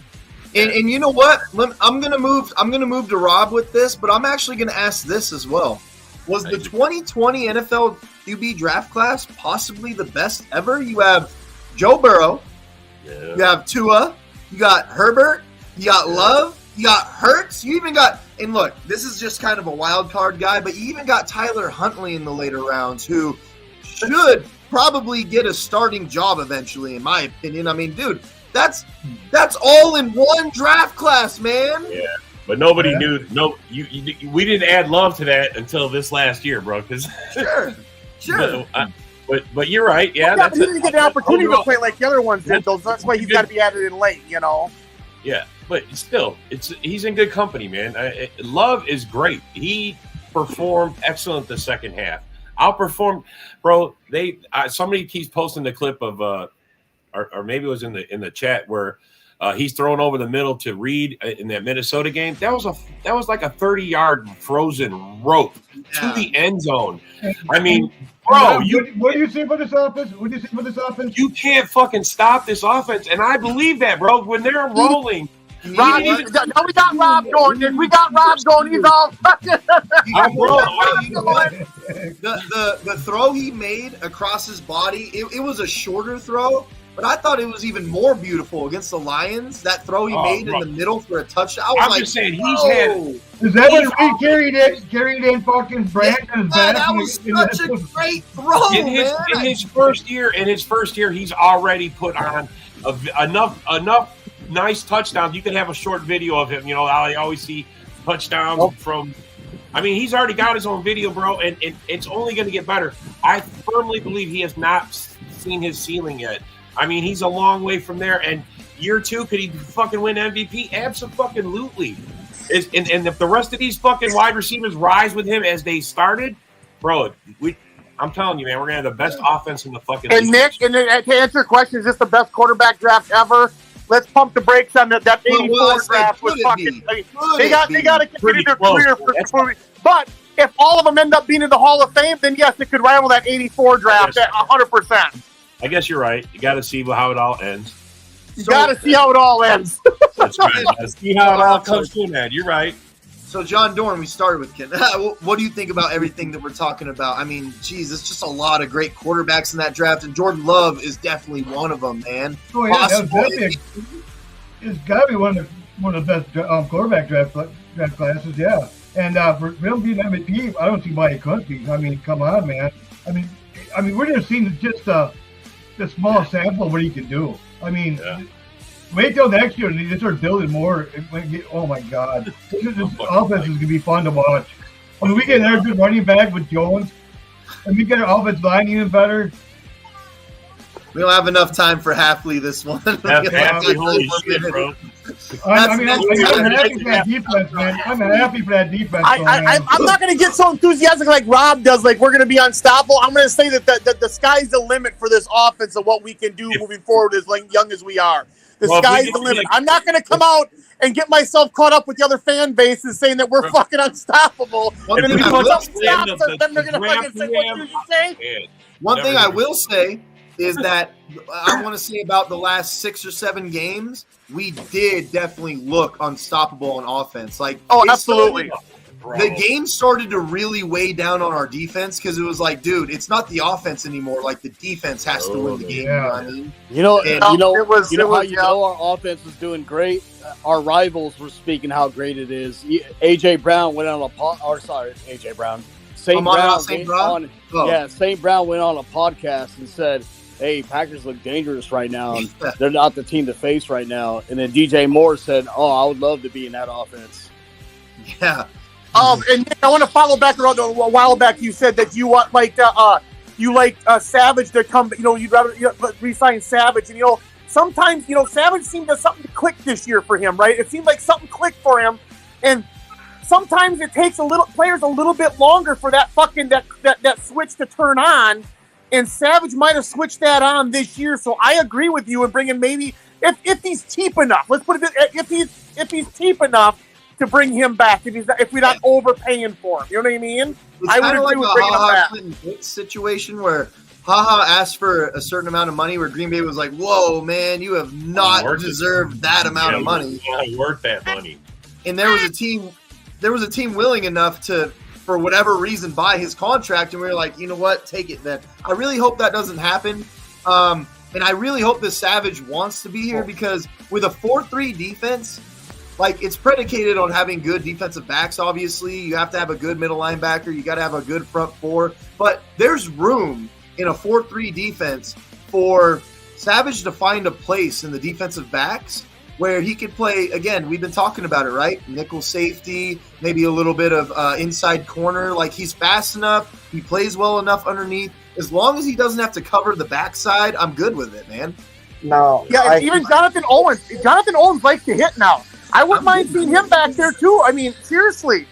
I: And you know what? I'm gonna move to Rob with this, but I'm actually gonna ask this as well. Was the 2020 NFL QB draft class possibly the best ever? You have Joe Burrow, you have Tua, you got Herbert, you got Love, you got Hurts, you even got, and look, this is just kind of a wild card guy, but you even got Tyler Huntley in the later rounds, who should probably get a starting job eventually, in my opinion. I mean, dude, that's all in one draft class, man.
K: Yeah, but nobody knew. No, we didn't add Love to that until this last year, bro. Because
I: sure.
K: But you're right. Yeah,
L: he didn't get an opportunity to play like the other ones did. Though that's why he's got to be added in late.
K: Yeah, but still, he's in good company, man. Love is great. He performed excellent the second half. Outperformed, bro. Somebody keeps posting the clip of or maybe it was in the chat where he's thrown over the middle to Reed in that Minnesota game. That was like a 30-yard frozen rope to the end zone. I mean, bro,
E: what do you see for this offense?
K: You can't fucking stop this offense, and I believe that, bro. When they're rolling.
L: Rob, we got Rob going. We got Rob going. He's all fucking.
I: The throw he made across his body, it was a shorter throw. But I thought it was even more beautiful against the Lions. That throw he made in the middle for a touchdown.
K: I'm just saying he's had.
E: Is that when Reed carried in fucking Brandon's back?
I: That was such a great throw,
K: in his first year, he's already put on enough nice touchdowns. You can have a short video of him. I always see touchdowns from. I mean, he's already got his own video, bro, and it's only going to get better. I firmly believe he has not seen his ceiling yet. I mean, he's a long way from there. And year 2, could he fucking win MVP? Absolutely. And if the rest of these fucking wide receivers rise with him as they started, bro, I'm telling you, man, we're gonna have the best offense in the fucking league.
L: And Nick, to answer your question, is this the best quarterback draft ever? let's pump the brakes on that 84
I: Well, I said,
L: draft
I: could
L: was
I: it
L: fucking.
I: be?
L: I mean,
I: Could
L: they
I: it
L: got
I: be?
L: to continue their
K: close.
L: career but if all of them end up being in the Hall of Fame, then yes, it could rival that 84 draft at 100%.
K: I guess you're right. You got to see how it all ends.
L: You got to see how it all ends.
K: That's right. Gotta see how it all comes to an end. You're right.
I: So, John Dorn, we started with Ken. What do you think about everything that we're talking about? I mean, geez, it's just a lot of great quarterbacks in that draft, and Jordan Love is definitely one of them, man.
E: Oh yeah, it's got to be one of the best quarterback draft classes. Yeah, and for him being MVP, I don't see why he couldn't be. I mean, come on, man. I mean, we're just seeing just a small sample of what he can do. I mean. Yeah. Wait till next year and they start building more. Oh my God, this offense is gonna be fun to watch. I mean, we get another good running back with Jones, and we get our offensive line even better.
I: We don't have enough time for Hafley this one.
K: Holy shit, bro!
E: I'm happy for that defense, man. I'm happy for that defense.
L: I'm not going to get so enthusiastic like Rob does, like we're going to be unstoppable. I'm going to say that the sky's the limit for this offense and what we can do moving forward as young as we are. The sky's the limit. I'm not going to come out and get myself caught up with the other fan bases saying that we're fucking unstoppable.
I: One
L: and
I: thing
L: if
I: I will
L: then they're going to fucking say, what did you say?
I: One thing I will say is that I want to say about the last 6 or 7 games, we did definitely look unstoppable on offense. Like,
L: absolutely.
I: The game started to really weigh down on our defense because it was like, dude, it's not the offense anymore. Like, the defense has to win the game.
E: Yeah.
I: You know what I mean?
J: Our offense was doing great. Our rivals were speaking how great it is. AJ Brown went on AJ Brown. St. Brown. St. Brown went on a podcast and said, hey, Packers look dangerous right now. And they're not the team to face right now. And then DJ Moore said, oh, I would love to be in that offense.
I: Yeah.
L: And Nick, I want to follow back around a while back. You said that you want Savage to come. You'd rather re-sign Savage, and sometimes Savage seemed to something to click this year for him, right? It seemed like something clicked for him, and sometimes it takes players a little bit longer for that switch to turn on. And Savage might have switched that on this year, so I agree with you in bringing maybe if he's cheap enough. Let's put it if he's cheap enough to bring him back. If we're not overpaying for him, you know what I mean?
I: It's
L: I would agree with bringing him back.
I: Clinton Dix situation where HaHa asked for a certain amount of money, where Green Bay was like, "Whoa, man, you have not deserved that amount of money.
K: Not worth that money."
I: And there was a team willing enough to, for whatever reason, buy his contract, and we were like, you know what, take it then. I really hope that doesn't happen. And I really hope this Savage wants to be here because with a 4-3 defense, like it's predicated on having good defensive backs, obviously. You have to have a good middle linebacker. You got to have a good front four. But there's room in a 4-3 defense for Savage to find a place in the defensive backs where he could play, again, we've been talking about it, right? Nickel safety, maybe a little bit of inside corner. Like he's fast enough. He plays well enough underneath. As long as he doesn't have to cover the backside, I'm good with it, man.
F: No.
L: Yeah, even Jonathan Owens. Jonathan Owens likes to hit now. I wouldn't mind seeing him back there, too. I mean, seriously.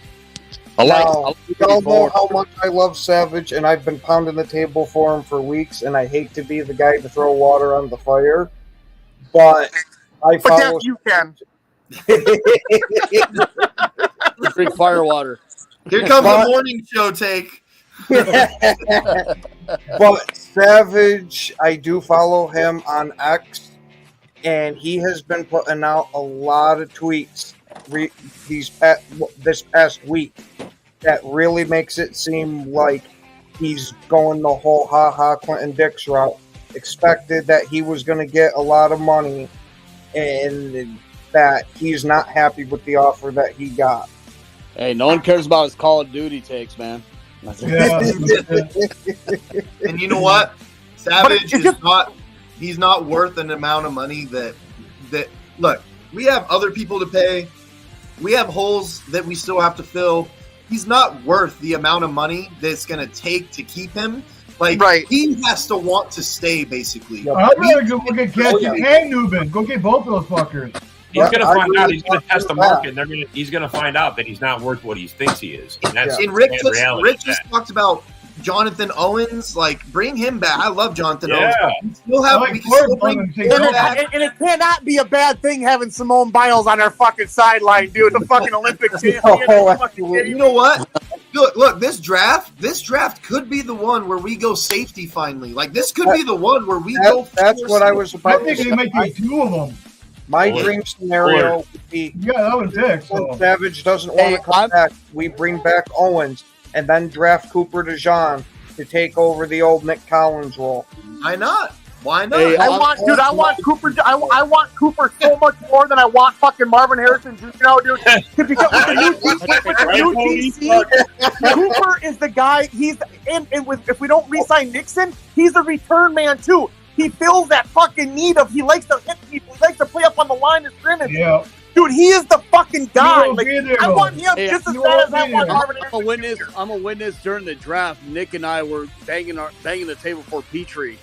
F: You all know how much I love Savage, and I've been pounding the table for him for weeks, and I hate to be the guy to throw water on the fire, but I follow...
L: you can.
J: Drink fire water.
I: Here comes the morning show take.
F: But Savage, I do follow him on X, and he has been putting out a lot of tweets this past week that really makes it seem like he's going the whole HaHa Clinton Dix route. Expected that he was going to get a lot of money, and that he's not happy with the offer that he got.
J: Hey, no one cares about his Call of Duty takes, man.
E: Yeah.
I: And you know what? Savage he's not worth an amount of money that look, we have other people to pay. We have holes that we still have to fill. He's not worth the amount of money that it's going to take to keep him. Like, he has to want to stay, basically.
E: I'd rather go get Gadget and Newman. Go get both of those fuckers.
K: He's going to find out. He's going to test the market. He's going to find out that he's not worth what he thinks he is. And that's
I: and Rick
K: reality.
I: just talked about Jonathan Owens, like bring him back. I love Jonathan
K: Yeah.
I: Owens. We can still bring
L: And it cannot be a bad thing having Simone Biles on our fucking sideline, dude. The fucking Olympic champion.
I: You know what? Look, this draft could be the one where we go safety finally. Like this could be the one where we go.
F: That's what I was about
E: I think they might do two of them.
F: My dream scenario would be
E: that would pick.
F: when Savage doesn't want to come back, we bring back Owens and then draft Cooper DeJean to take over the old Nick Collins role.
I: Why not? Why not?
L: I want Cooper. I want Cooper so much more than I want fucking Marvin Harrison Jr. now, dude. Because with the new DC, Cooper is the guy. If we don't re-sign Nixon, he's a return man too. He fills that fucking need of he likes to hit people. He likes to play up on the line of scrimmage.
E: Yeah.
L: Dude, he is the fucking guy.
E: Like,
L: I want him just as bad as I want Marvin
J: Harrison. I'm a witness during the draft. Nick and I were banging the table for Petrie,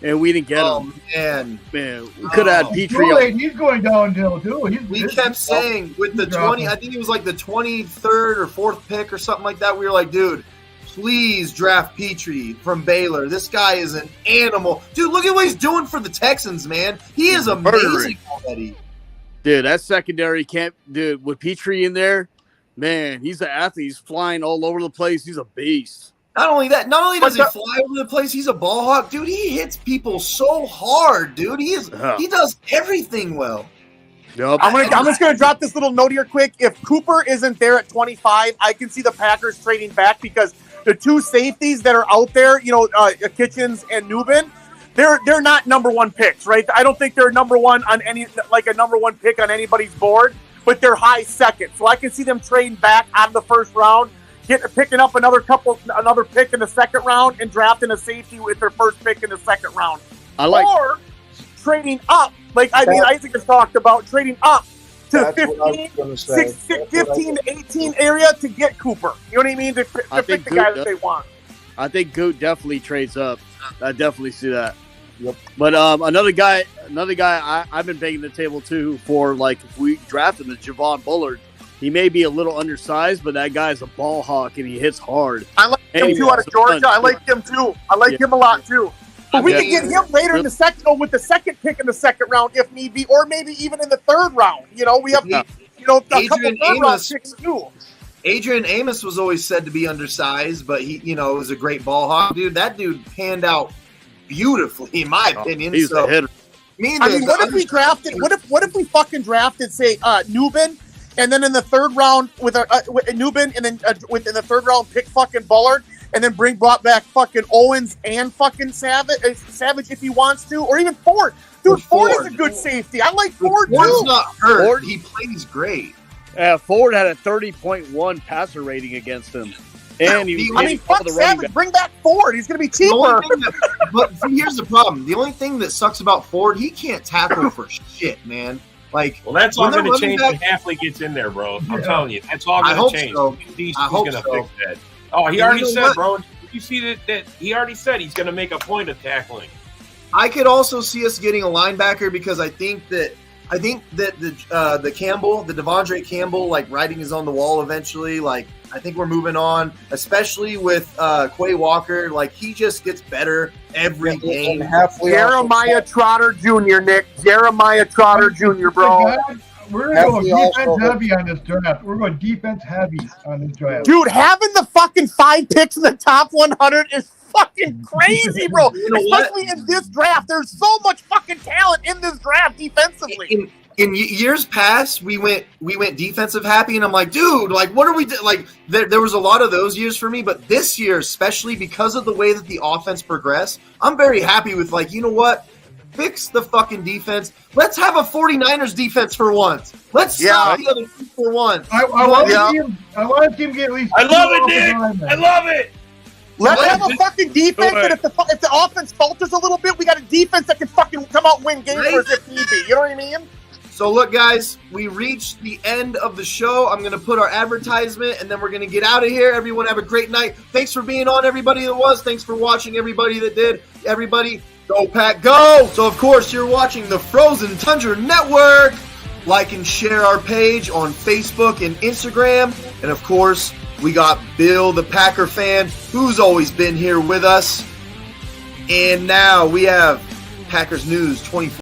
J: and we didn't get him.
I: Man,
J: we could have had Petrie.
E: He's going downhill too.
I: We kept saying with the 20, I think it was like the 23rd or 4th pick or something like that. We were like, dude, please draft Petrie from Baylor. This guy is an animal. Dude, look at what he's doing for the Texans, man. He is amazing already.
J: Dude, that secondary can't. Dude, with Petrie in there, man, he's an athlete. He's flying all over the place. He's a beast.
I: Not only does he fly over the place, he's a ball hawk. Dude, he hits people so hard, dude. He does everything well.
J: Yep.
L: I'm just gonna drop this little note here quick. If Cooper isn't there at 25, I can see the Packers trading back because the two safeties that are out there, Kitchens and Nubin, they're not number one picks, right? I don't think they're number one on a number one pick on anybody's board, but they're high second. So I can see them trading back out of the first round, picking up another pick in the second round and drafting a safety with their first pick in the second round. Or trading up, Isaac has talked about, trading up to 15 to 18 area to get Cooper. You know what I mean? To pick the guy that they want.
J: I think Goot definitely trades up. I definitely see that. Yep. But another guy I've been banging the table too for, like, if we draft him, is Javon Bullard. He may be a little undersized, but that guy's a ball hawk and he hits hard.
L: I like him too out of Georgia. I like him too. I like him a lot too. But we can get him later in the second, with the second pick in the second round if need be, or maybe even in the third round. We have a couple third round picks too.
I: Adrian Amos was always said to be undersized, but he, was a great ball hawk. Dude, that dude panned out beautifully, in my opinion.
J: He's a hitter.
L: What if we drafted? What if we fucking drafted, say, Nubin, and then in the third round with Nubin, and then within the third round pick fucking Bullard, and then brought back fucking Owens and fucking Savage if he wants to, or even Ford. Dude, Ford is a good safety. I like Ford too.
I: Ford's not hurt. He plays great.
J: Ford had a 30.1 passer rating against him. And
L: fuck Savage. Bring back Ford. He's going to be cheaper.
I: But here's the problem. The only thing that sucks about Ford, he can't tackle for shit, man.
K: That's all going to change when Hafley gets in there, bro. I'm telling you, that's all going to change.
I: So.
K: He's going to fix that. Oh, he already said, bro. You see that he already said he's going to make a point of tackling.
I: I could also see us getting a linebacker because I think that the Campbell, the Devondre Campbell, writing is on the wall eventually. I think we're moving on, especially with Quay Walker. He just gets better every game.
L: Jeremiah Trotter Jr., Nick. Jeremiah Trotter Jr., bro.
E: We're going defense heavy on this draft. We're going defense heavy on this draft.
L: Dude, having the fucking 5 picks in the top 100 is fucking crazy, bro. Especially in this draft. There's so much fucking talent in this draft defensively.
I: In years past, we went defensive happy, and I'm like, dude, what are we doing? There was a lot of those years for me, but this year, especially because of the way that the offense progressed, I'm very happy with, you know what? Fix the fucking defense. Let's have a 49ers defense for once. Let's stop the other team for once.
E: I want to see him get at least.
K: I love it, Nick. I love it.
L: Let's have a fucking defense, and if the offense falters a little bit, we got a defense that can fucking come out and win games for us if need be. You know what I mean?
I: So look, guys, we reached the end of the show. I'm going to put our advertisement, and then we're going to get out of here. Everyone have a great night. Thanks for being on, everybody that was. Thanks for watching, everybody that did. Everybody, go Pack, go! So, of course, you're watching the Frozen Tundra Network. Like and share our page on Facebook and Instagram. And, of course, We got Bill, the Packer fan, who's always been here with us. And now we have Packers News 24.